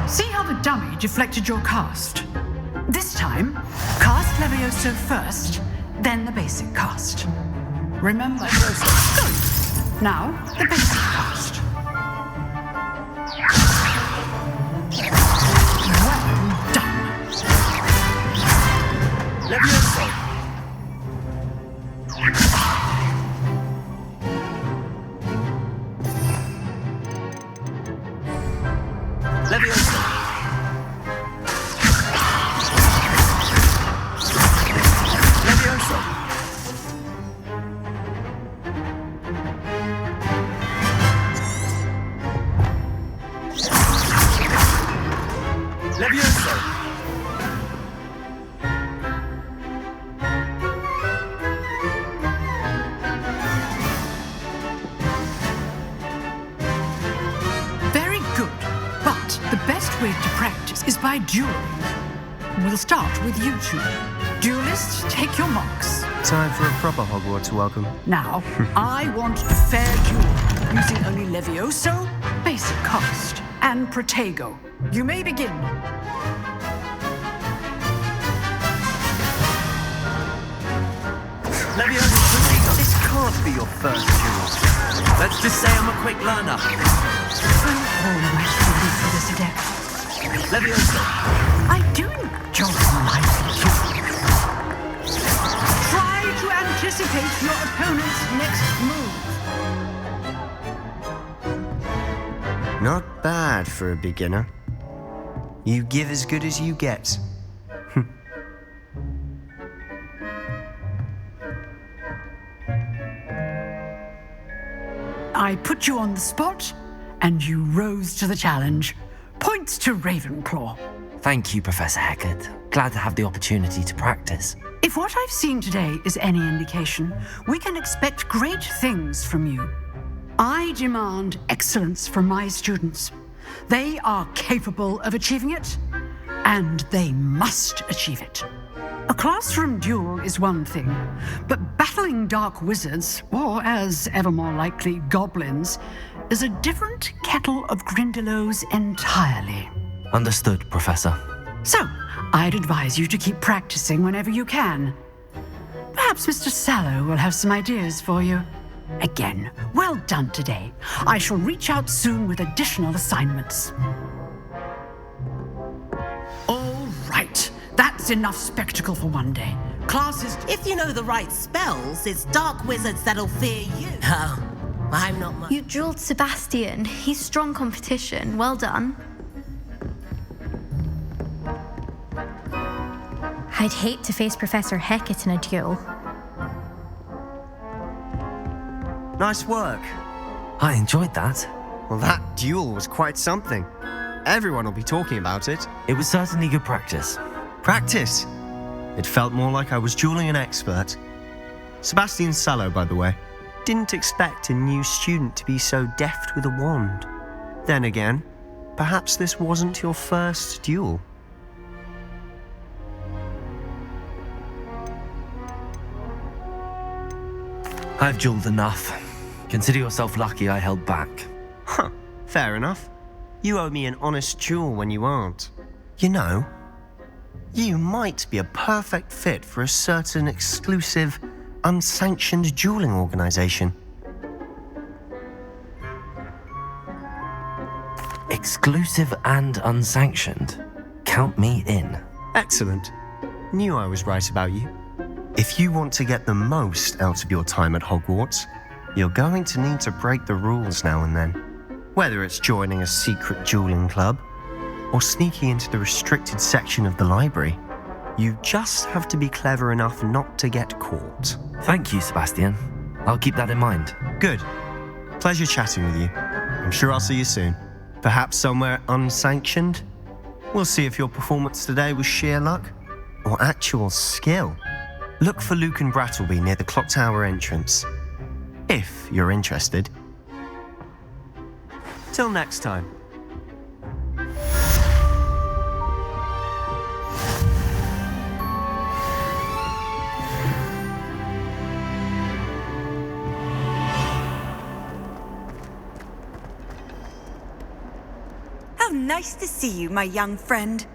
See how the dummy deflected your cast? This time, cast Levioso first, then the basic cast. Remember, good. Now, the basic cast. Well done. Levioso! Levioso! Levioso! Levioso! Very good. But the best way to practice is by dueling. We'll start with you two. Duelists, take your marks. Time for a proper Hogwarts welcome. Now, I want a fair duel, using only Levioso, basic cast, and Protego. You may begin. Levioso, this can't be your first duel. Let's just say I'm a quick learner. I'm always ready for this adept. Levioso. I do enjoy my duel. Try to anticipate your opponent's next move. Not bad for a beginner. You give as good as you get. I put you on the spot, and you rose to the challenge. Points to Ravenclaw. Thank you, Professor Hecat. Glad to have the opportunity to practice. If what I've seen today is any indication, we can expect great things from you. I demand excellence from my students. They are capable of achieving it, and they must achieve it. A classroom duel is one thing, but battling dark wizards, or as ever more likely, goblins, is a different kettle of Grindylows entirely. Understood, Professor. So, I'd advise you to keep practicing whenever you can. Perhaps Mr. Sallow will have some ideas for you. Again, well done today. I shall reach out soon with additional assignments. All right, that's enough spectacle for one day. Class is... If you know the right spells, it's dark wizards that'll fear you. I'm not much. You drilled Sebastian. He's strong competition. Well done. I'd hate to face Professor Hecat in a duel. Nice work. I enjoyed that. Well, that duel was quite something. Everyone will be talking about it. It was certainly good practice. Practice? It felt more like I was dueling an expert. Sebastian Sallow, by the way. Didn't expect a new student to be so deft with a wand. Then again, perhaps this wasn't your first duel. I've dueled enough. Consider yourself lucky I held back. Huh, fair enough. You owe me an honest duel when you aren't. You know, you might be a perfect fit for a certain exclusive, unsanctioned dueling organization. Exclusive and unsanctioned. Count me in. Excellent. Knew I was right about you. If you want to get the most out of your time at Hogwarts, you're going to need to break the rules now and then. Whether it's joining a secret dueling club or sneaking into the restricted section of the library, you just have to be clever enough not to get caught. Thank you, Sebastian. I'll keep that in mind. Good. Pleasure chatting with you. I'm sure I'll see you soon. Perhaps somewhere unsanctioned? We'll see if your performance today was sheer luck or actual skill. Look for Luke and Brattleby near the clock tower entrance, if you're interested. Till next time. How nice to see you, my young friend.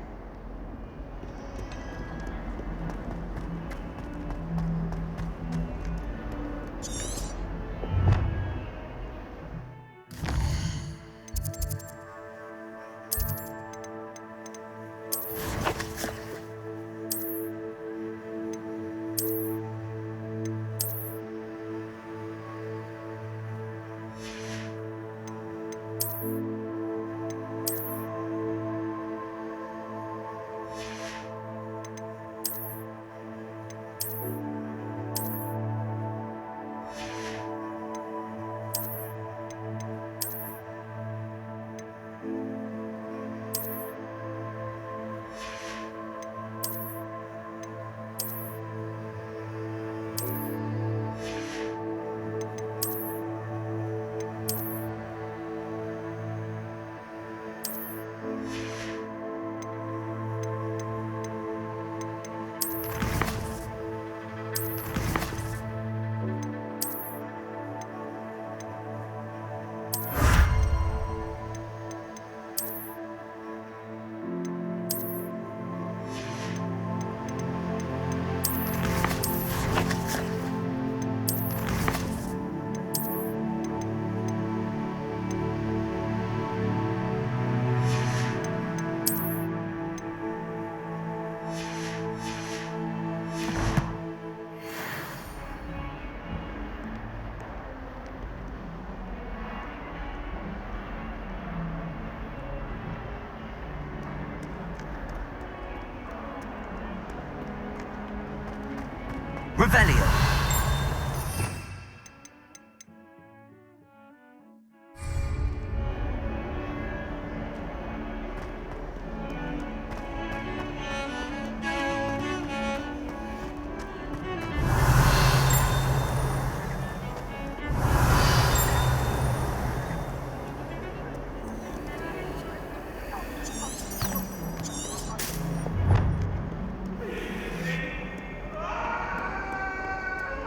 Revelio.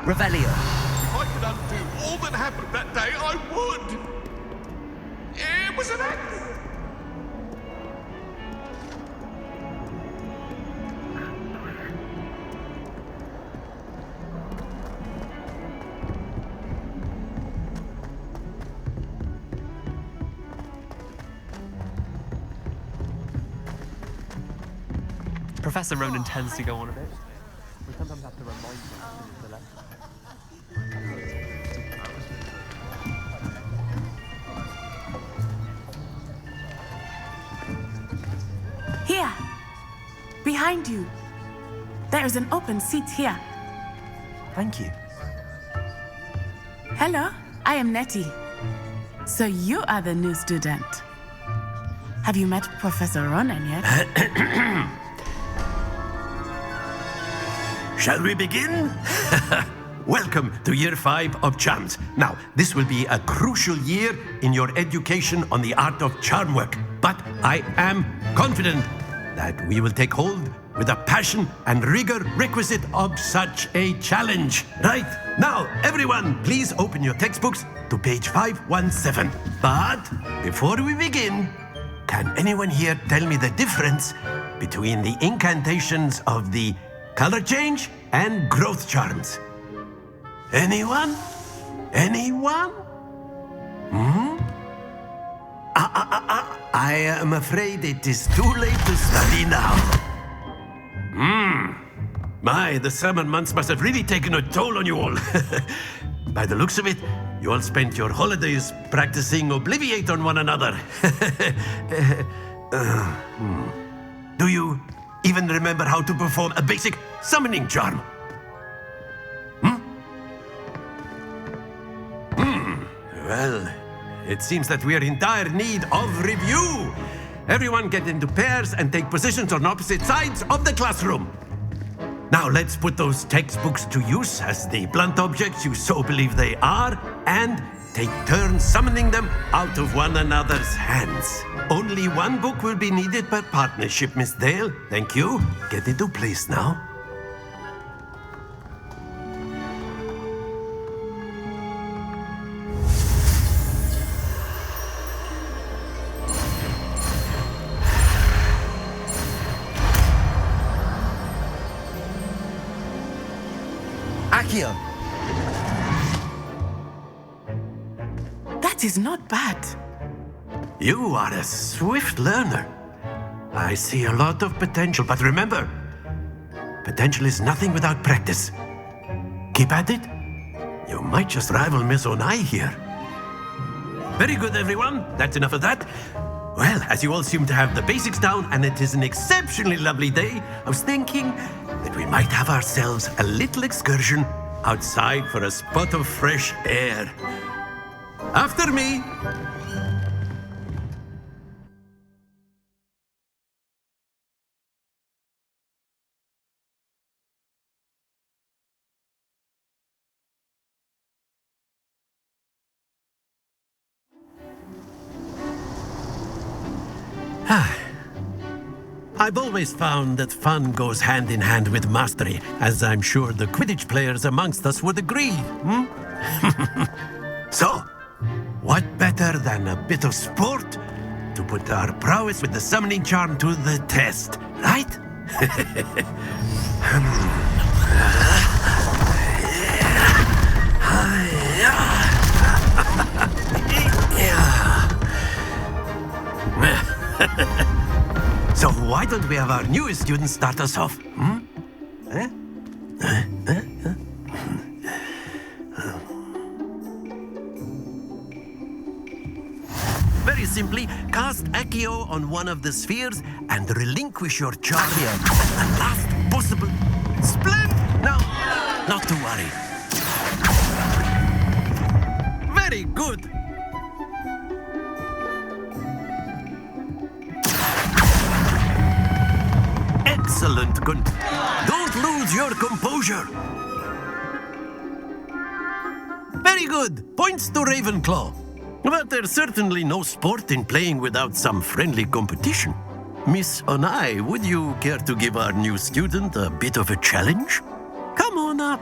Revelio. If I could undo all that happened that day, I would. It was an accident. Professor Ronan tends to go on a bit. We sometimes have to remind him to the left. behind you. There is an open seat here. Thank you. Hello, I am Nettie. So you are the new student. Have you met Professor Ronan yet? Shall we begin? Welcome to Year 5 of Charms. Now, this will be a crucial year in your education on the art of charm work. But I am confident that we will take hold with the passion and rigor requisite of such a challenge. Right, now, everyone, please open your textbooks to page 517. But before we begin, can anyone here tell me the difference between the incantations of the color change and growth charms? Anyone? Anyone? I am afraid it is too late to study now. My, the summer months must have really taken a toll on you all. By the looks of it, you all spent your holidays practicing Obliviate on one another. Do you even remember how to perform a basic summoning charm? Well, it seems that we are in dire need of review. Everyone get into pairs and take positions on opposite sides of the classroom. Now let's put those textbooks to use as the blunt objects you so believe they are, and take turns summoning them out of one another's hands. Only one book will be needed per partnership, Miss Dale. Thank you. Get into place now. Accio! That is not bad. You are a swift learner. I see a lot of potential, but remember, potential is nothing without practice. Keep at it. You might just rival Miss Onai here. Very good, everyone. That's enough of that. Well, as you all seem to have the basics down, and it is an exceptionally lovely day, I was thinking that we might have ourselves a little excursion outside for a spot of fresh air. After me. I've always found that fun goes hand in hand with mastery, as I'm sure the Quidditch players amongst us would agree. So, what better than a bit of sport to put our prowess with the summoning charm to the test, right? So why don't we have our newest student start us off? Very simply, cast Accio on one of the spheres and relinquish your charm at the last possible... No, not to worry. Very good. Excellent. Good. Don't lose your composure. Very good. Points to Ravenclaw. But there's certainly no sport in playing without some friendly competition. Miss Onai, would you care to give our new student a bit of a challenge? Come on up.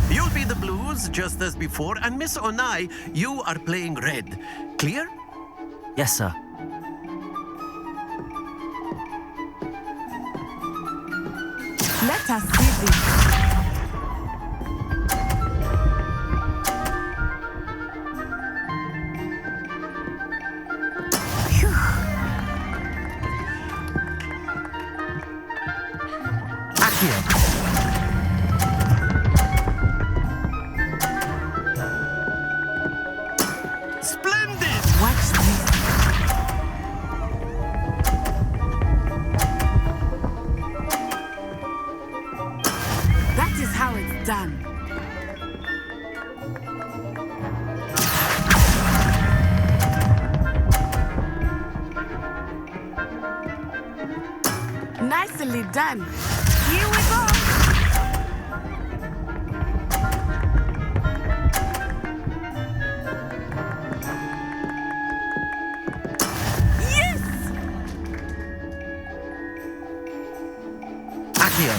You'll be the blues, just as before, and Miss Onai, you are playing red. Clear? Yes, sir. Let us see this. Splendid! Watch this. Nicely done. Here we go. Yes! Accio.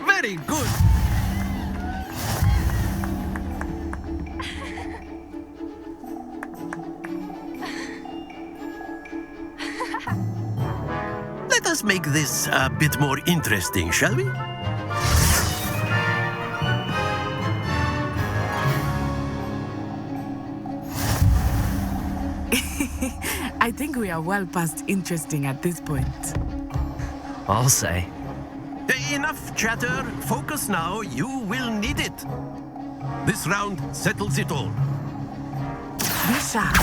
Very good. Let us make this a bit more interesting, shall we? I think we are well past interesting at this point. I'll say. Enough chatter. Focus now. You will need it. This round settles it all. Be sharp.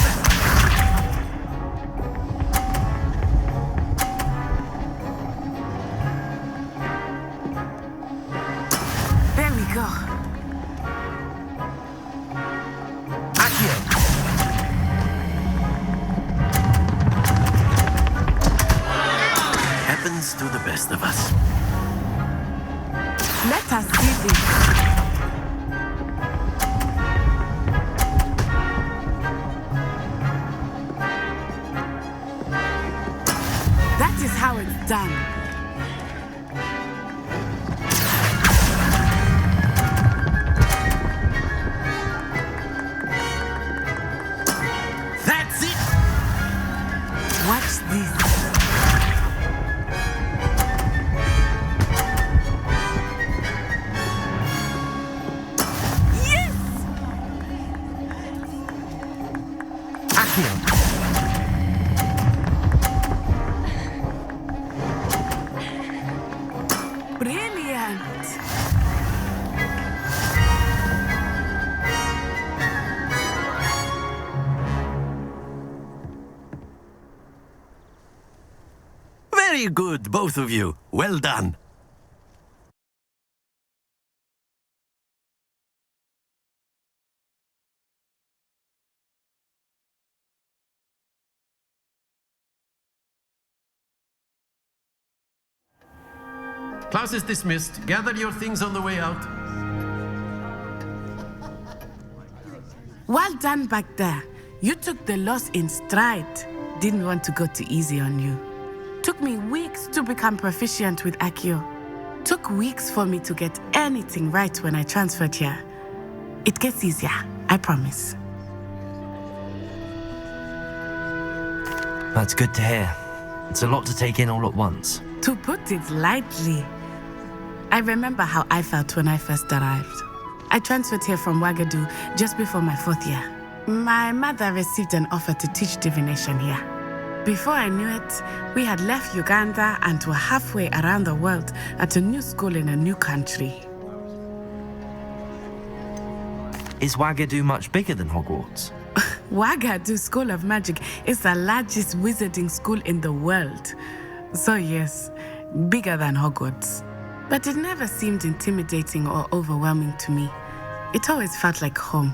There we go. Accio. Happens to the best of us. Let us see this. That is how it's done. That's it. Watch this. Brilliant! Very good, both of you. Well done. Class is dismissed. Gather your things on the way out. Well done back there. You took the loss in stride. Didn't want to go too easy on you. Took me weeks to become proficient with Accio. Took weeks for me to get anything right when I transferred here. It gets easier, I promise. That's good to hear. It's a lot to take in all at once. To put it lightly, I remember how I felt when I first arrived. I transferred here from Wagadu just before my 4th year. My mother received an offer to teach divination here. Before I knew it, we had left Uganda and were halfway around the world at a new school in a new country. Is Wagadu much bigger than Hogwarts? Wagadu School of Magic is the largest wizarding school in the world. So yes, bigger than Hogwarts. But it never seemed intimidating or overwhelming to me. It always felt like home.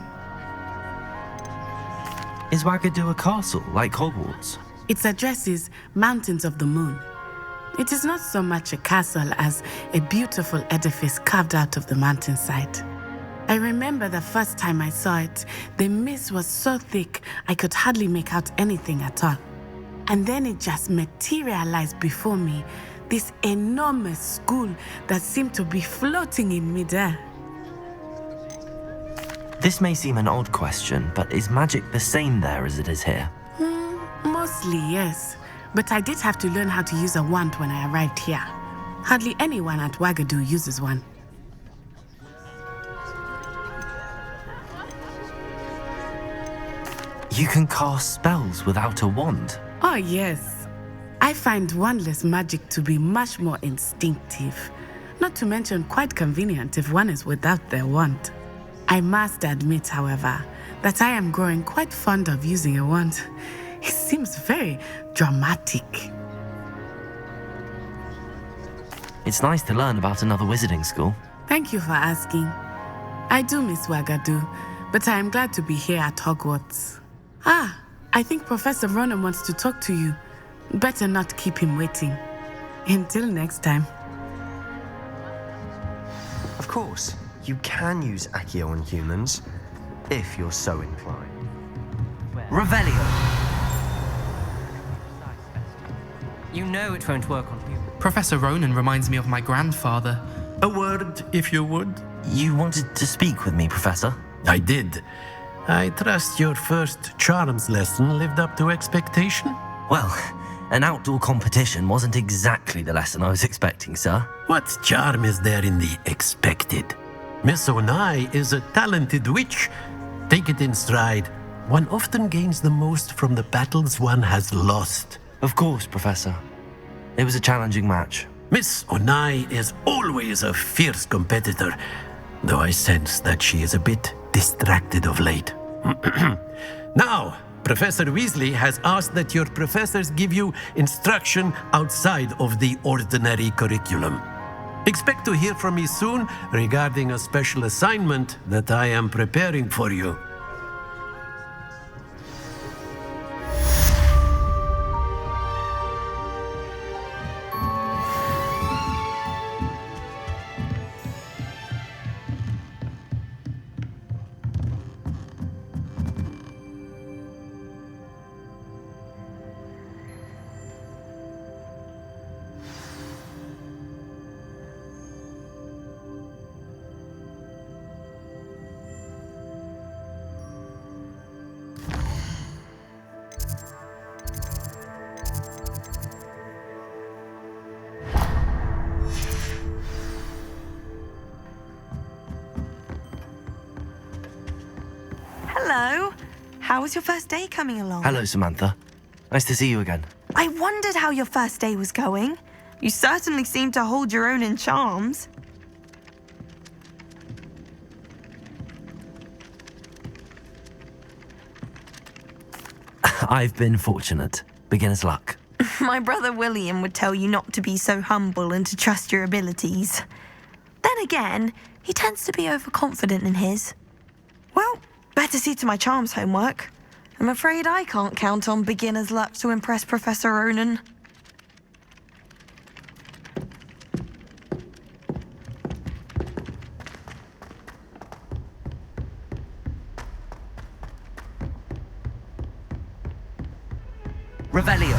Is Wagadu a castle, like Hogwarts? Its address is Mountains of the Moon. It is not so much a castle as a beautiful edifice carved out of the mountainside. I remember the first time I saw it, the mist was so thick I could hardly make out anything at all. And then it just materialized before me, this enormous school that seemed to be floating in midair. This may seem an odd question, but is magic the same there as it is here? Mostly, yes. But I did have to learn how to use a wand when I arrived here. Hardly anyone at Wagadu uses one. You can cast spells without a wand? Oh, yes. I find wandless magic to be much more instinctive. Not to mention quite convenient if one is without their wand. I must admit, however, that I am growing quite fond of using a wand. It seems very dramatic. It's nice to learn about another wizarding school. Thank you for asking. I do miss Wagadu, but I am glad to be here at Hogwarts. Ah, I think Professor Ronan wants to talk to you. Better not keep him waiting. Until next time. Of course, you can use Accio on humans, if you're so inclined. Revelio! You know it won't work on humans. Professor Ronan reminds me of my grandfather. A word, if you would. You wanted to speak with me, Professor? I did. I trust your first charms lesson lived up to expectation? Well, an outdoor competition wasn't exactly the lesson I was expecting, sir. What charm is there in the expected? Miss Onai is a talented witch. Take it in stride. One often gains the most from the battles one has lost. Of course, Professor. It was a challenging match. Miss Onai is always a fierce competitor, though I sense that she is a bit distracted of late. Now, Professor Weasley has asked that your professors give you instruction outside of the ordinary curriculum. Expect to hear from me soon regarding a special assignment that I am preparing for you. Hello. How was your first day coming along? Hello, Samantha. Nice to see you again. I wondered how your first day was going. You certainly seem to hold your own in charms. I've been fortunate. Beginner's luck. My brother William would tell you not to be so humble and to trust your abilities. Then again, he tends to be overconfident in his. Well, better see to my charms homework. I'm afraid I can't count on beginner's luck to impress Professor Ronan. Revelio.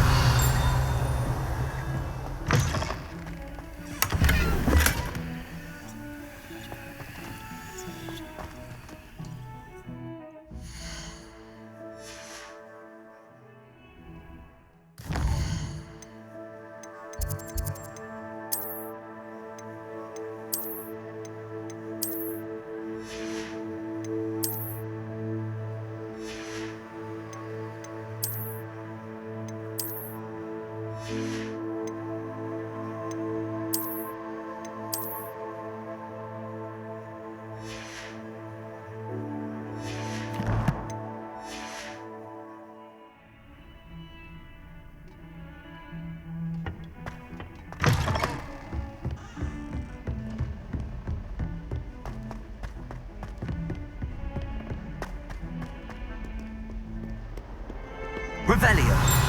Revelio.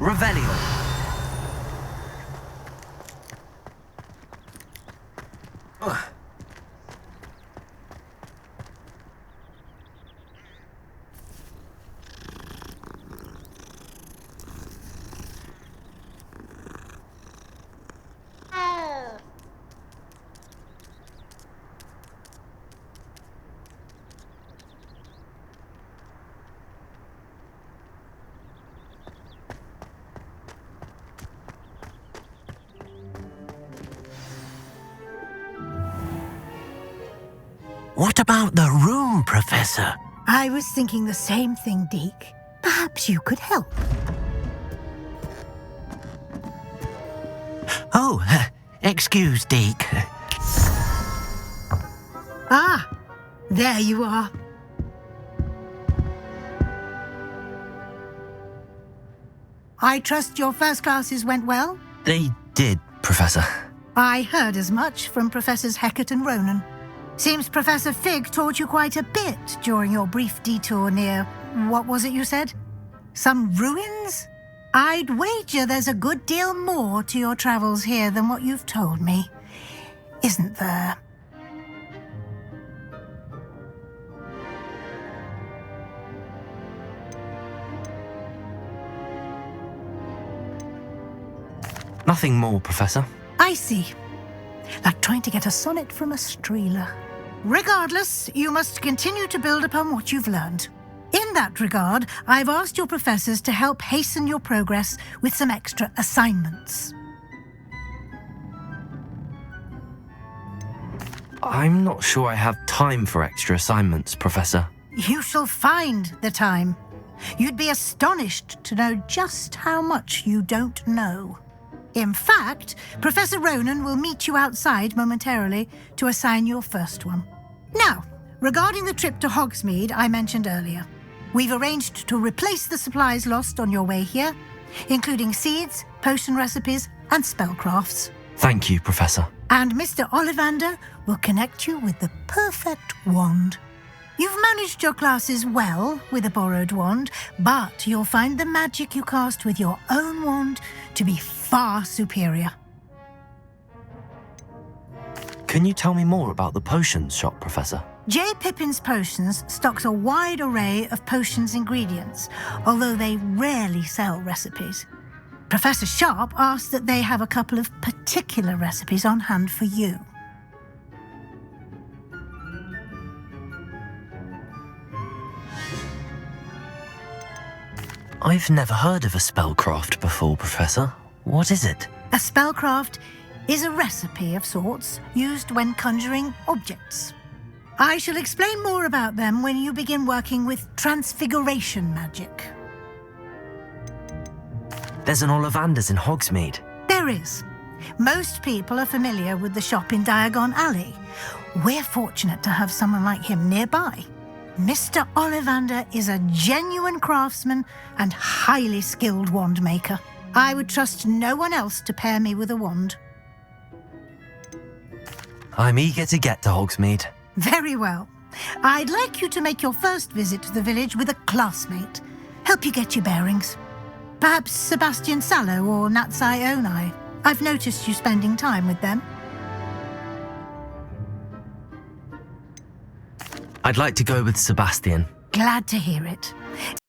Revelio. What about the room, Professor? I was thinking the same thing, Deke. Perhaps you could help. Oh, excuse, Deke. Ah, there you are. I trust your first classes went well? They did, Professor. I heard as much from Professors Hecat and Ronan. Seems Professor Fig taught you quite a bit during your brief detour near, what was it you said? Some ruins? I'd wager there's a good deal more to your travels here than what you've told me. Isn't there? Nothing more, Professor. I see. Like trying to get a sonnet from a streeler. Regardless, you must continue to build upon what you've learned. In that regard, I've asked your professors to help hasten your progress with some extra assignments. I'm not sure I have time for extra assignments, Professor. You shall find the time. You'd be astonished to know just how much you don't know. In fact, Professor Ronan will meet you outside momentarily to assign your first one. Now, regarding the trip to Hogsmeade I mentioned earlier, we've arranged to replace the supplies lost on your way here, including seeds, potion recipes, and spellcrafts. Thank you, Professor. And Mr. Ollivander will connect you with the perfect wand. You've managed your classes well with a borrowed wand, but you'll find the magic you cast with your own wand to be far superior. Can you tell me more about the potions shop, Professor? J. Pippin's Potions stocks a wide array of potions ingredients, although they rarely sell recipes. Professor Sharp asked that they have a couple of particular recipes on hand for you. I've never heard of a spellcraft before, Professor. What is it? A spellcraft is a recipe of sorts used when conjuring objects. I shall explain more about them when you begin working with transfiguration magic. There's an Ollivander's in Hogsmeade. There is. Most people are familiar with the shop in Diagon Alley. We're fortunate to have someone like him nearby. Mr. Ollivander is a genuine craftsman and highly skilled wand maker. I would trust no one else to pair me with a wand. I'm eager to get to Hogsmeade. Very well. I'd like you to make your first visit to the village with a classmate. Help you get your bearings. Perhaps Sebastian Sallow or Natsai Onai. I've noticed you spending time with them. I'd like to go with Sebastian. Glad to hear it.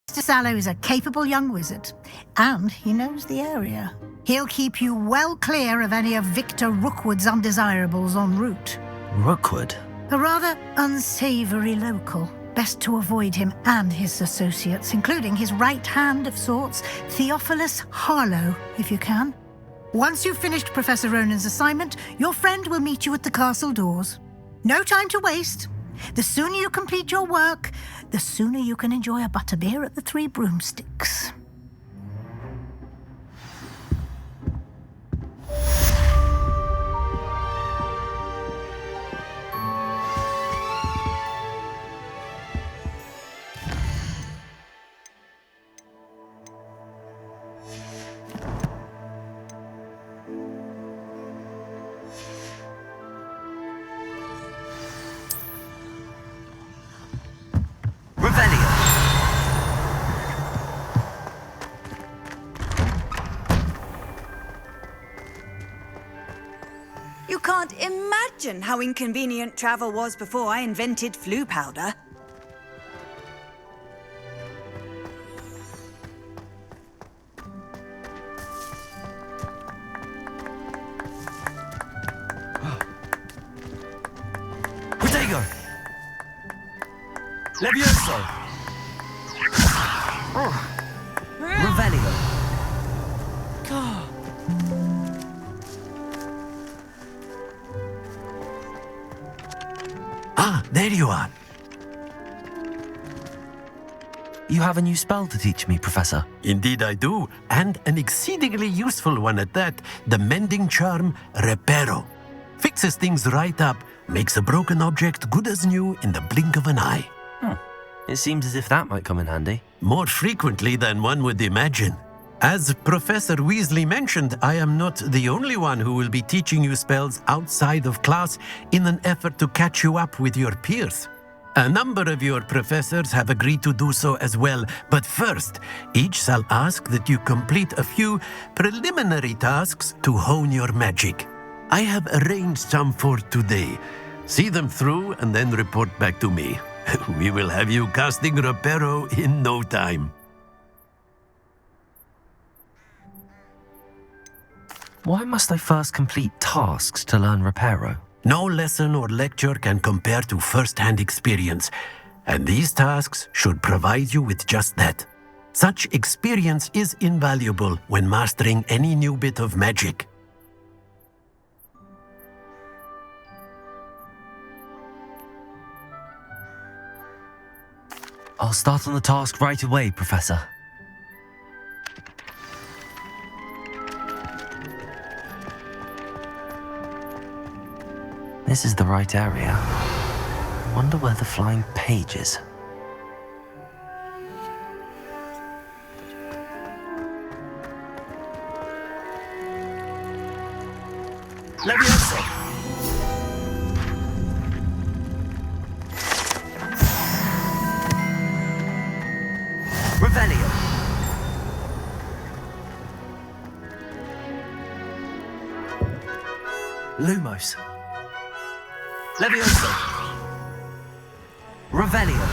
Mr. Sallow is a capable young wizard, and he knows the area. He'll keep you well clear of any of Victor Rookwood's undesirables en route. Rookwood? A rather unsavoury local. Best to avoid him and his associates, including his right hand of sorts, Theophilus Harlow, if you can. Once you've finished Professor Ronan's assignment, your friend will meet you at the castle doors. No time to waste. The sooner you complete your work, the sooner you can enjoy a butterbeer at the Three Broomsticks. You can't imagine how inconvenient travel was before I invented flu powder. Protego! Levioso! Revelio! Ah, there you are. You have a new spell to teach me, Professor. Indeed I do, and an exceedingly useful one at that. The mending charm, Reparo. Fixes things right up, makes a broken object good as new in the blink of an eye. It seems as if that might come in handy. More frequently than one would imagine. As Professor Weasley mentioned, I am not the only one who will be teaching you spells outside of class in an effort to catch you up with your peers. A number of your professors have agreed to do so as well, but first, each shall ask that you complete a few preliminary tasks to hone your magic. I have arranged some for today. See them through and then report back to me. We will have you casting Reparo in no time. Why must I first complete tasks to learn Reparo? No lesson or lecture can compare to first-hand experience, and these tasks should provide you with just that. Such experience is invaluable when mastering any new bit of magic. I'll start on the task right away, Professor. This is the right area. Wonder where the flying page is. Leviosa! Revelio! Lumos! Leviosa! Revelio!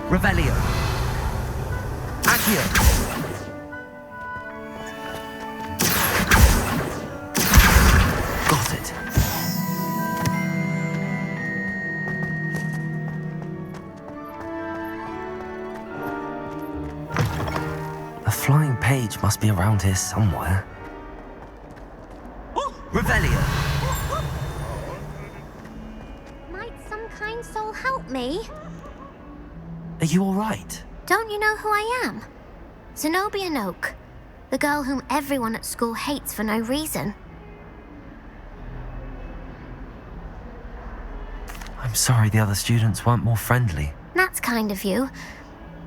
Revelio! Accio! Got it. The flying page must be around here somewhere. Revelio! Might some kind soul help me? Are you all right? Don't you know who I am? Zenobia Noak, the girl whom everyone at school hates for no reason. I'm sorry the other students weren't more friendly. That's kind of you.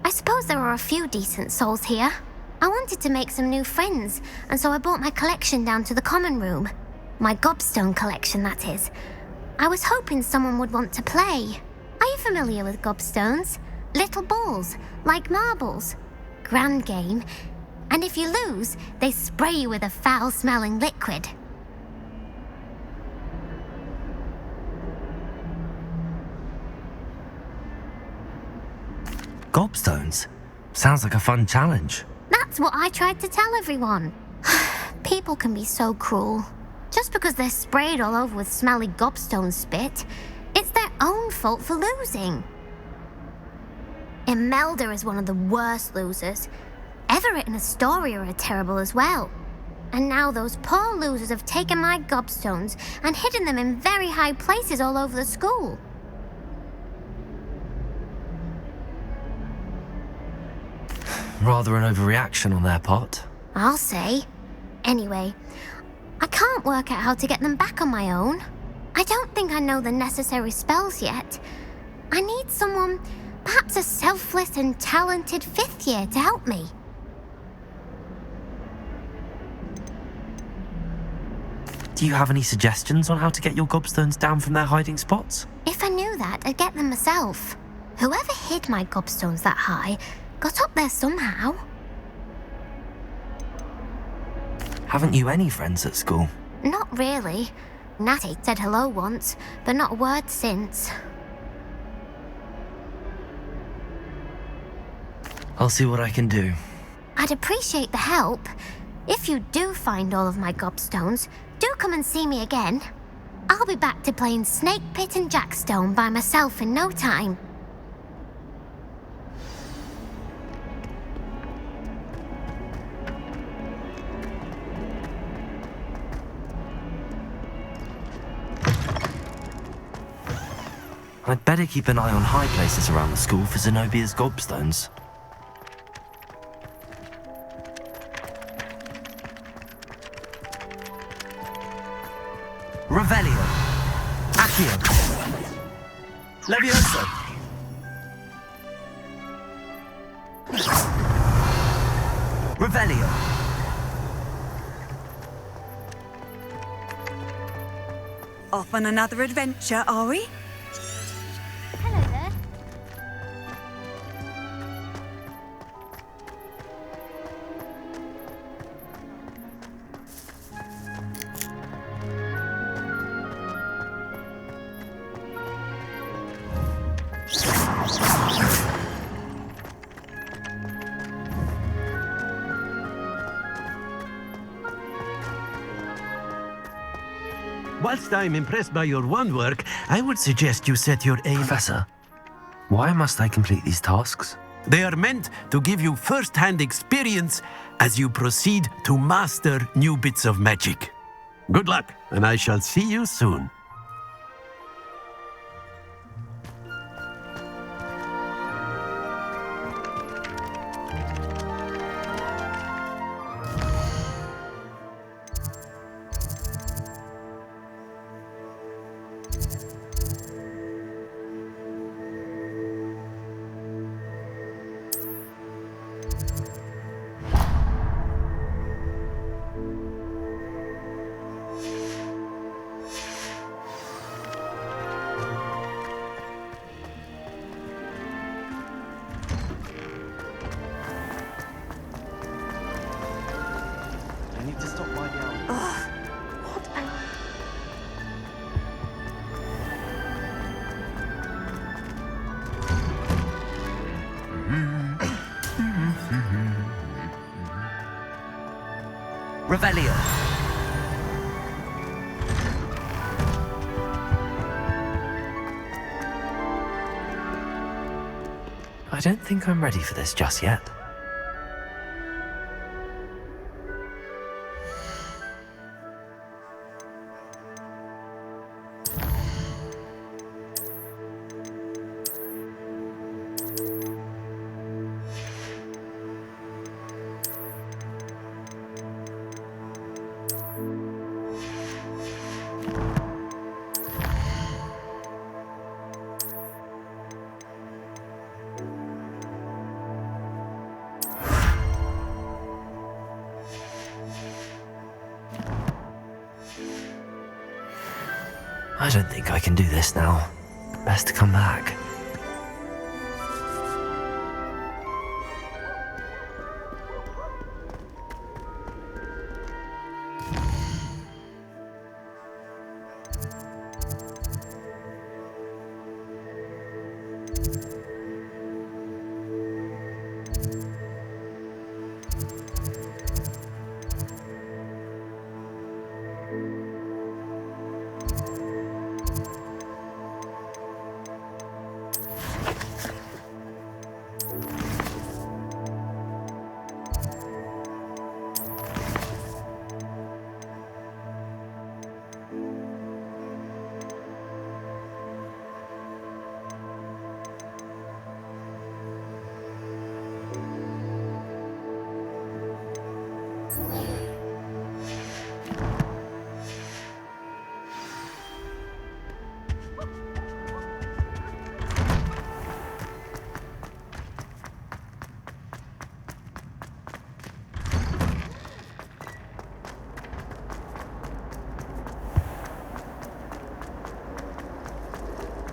I suppose there are a few decent souls here. I wanted to make some new friends, and so I brought my collection down to the common room. My gobstone collection, that is. I was hoping someone would want to play. Are you familiar with gobstones? Little balls, like marbles. Grand game. And if you lose, they spray you with a foul-smelling liquid. Gobstones? Sounds like a fun challenge. That's what I tried to tell everyone. People can be so cruel. Just because they're sprayed all over with smelly gobstone spit, it's their own fault for losing. Imelda is one of the worst losers. Everett and Astoria are terrible as well. And now those poor losers have taken my gobstones and hidden them in very high places all over the school. Rather an overreaction on their part. I'll say. Anyway, I can't work out how to get them back on my own. I don't think I know the necessary spells yet. I need someone, perhaps a selfless and talented fifth year to help me. Do you have any suggestions on how to get your gobstones down from their hiding spots? If I knew that, I'd get them myself. Whoever hid my gobstones that high got up there somehow. Haven't you any friends at school? Not really. Natty said hello once, but not a word since. I'll see what I can do. I'd appreciate the help. If you do find all of my gobstones, do come and see me again. I'll be back to playing Snake Pit and Jackstone by myself in no time. I'd better keep an eye on high places around the school for Zenobia's gobstones. Revelio. Accio. Levioso. Revelio. Off on another adventure, are we? Hello there. Whilst I'm impressed by your wand work, I would suggest you set your aim... Professor, why must I complete these tasks? They are meant to give you first-hand experience as you proceed to master new bits of magic. Good luck, and I shall see you soon. I need to stop by the alley. Revelio. I don't think I'm ready for this just yet. I don't think I can do this now. Best to come back.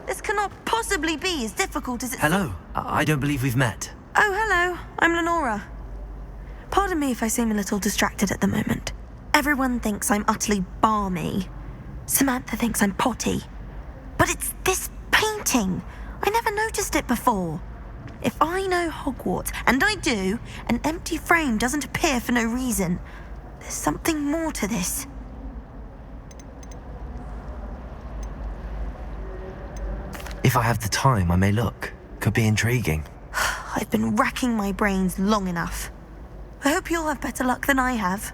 This cannot possibly be as difficult as it Hello, I don't believe we've met. Oh, hello. I'm Lenora. Pardon me if I seem a little distracted at the moment. Everyone thinks I'm utterly balmy. Samantha thinks I'm potty. But it's this painting. I never noticed it before. If I know Hogwarts, and I do, an empty frame doesn't appear for no reason. There's something more to this. If I have the time, I may look. Could be intriguing. I've been racking my brains long enough. I hope you'll have better luck than I have.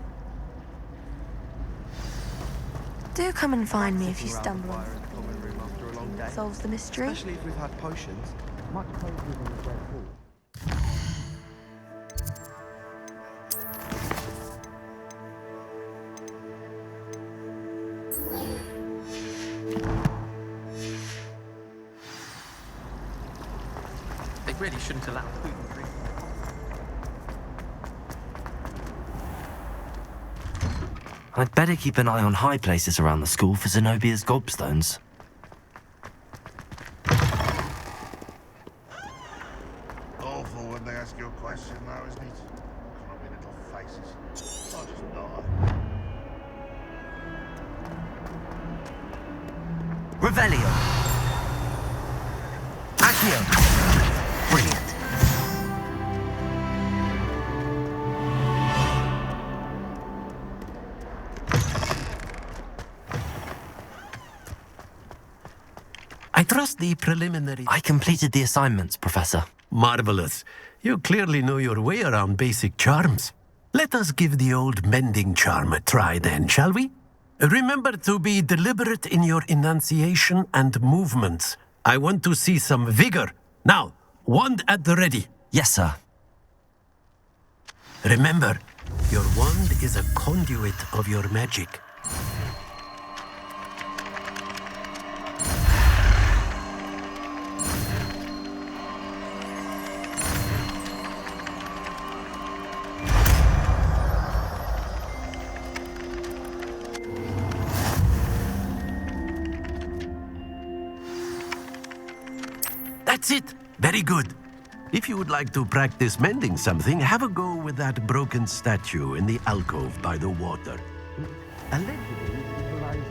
Do come and find me if you stumble on something. solves the mystery. Especially if we've had potions. Much closer than the Red Hall. They really shouldn't allow food and drink. I'd better keep an eye on high places around the school for Zenobia's gobstones. Awful when they ask you a question now, isn't it? Crummy little faces. I'll just die. Revelio! Accio! Brilliant. I trust the preliminary... I completed the assignments, Professor. Marvelous. You clearly know your way around basic charms. Let us give the old mending charm a try then, shall we? Remember to be deliberate in your enunciation and movements. I want to see some vigor. Now, wand at the ready. Yes, sir. Remember, your wand is a conduit of your magic. That's it. Very good. If you would like to practice mending something, have a go with that broken statue in the alcove by the water. Allegedly symbolized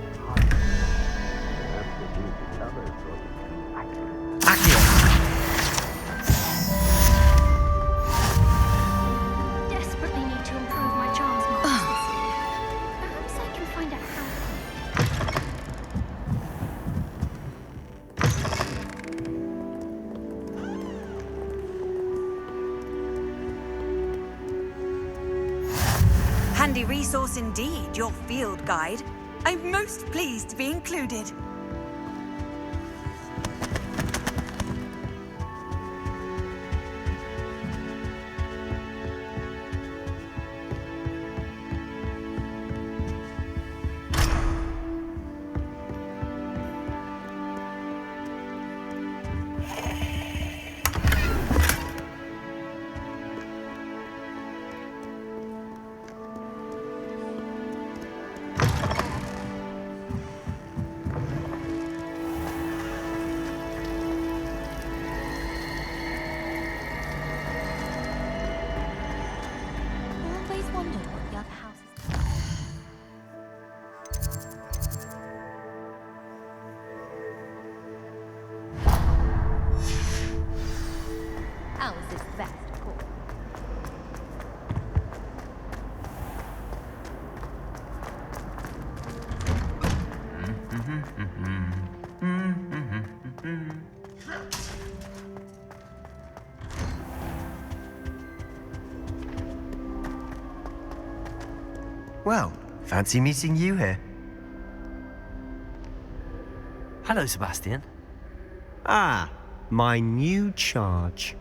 Desperately need to improve my charms marks this week. Perhaps I can find out how. Handy resource indeed, your field guide. I'm most pleased to be included. Well, fancy meeting you here. Hello, Sebastian. Ah, my new charge.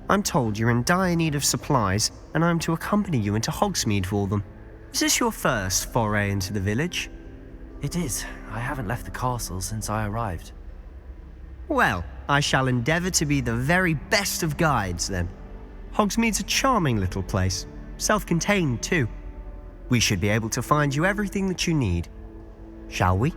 I'm told you're in dire need of supplies, and I'm to accompany you into Hogsmeade for them. Is this your first foray into the village? It is. I haven't left the castle since I arrived. Well, I shall endeavour to be the very best of guides, then. Hogsmeade's a charming little place, self-contained too. We should be able to find you everything that you need. Shall we?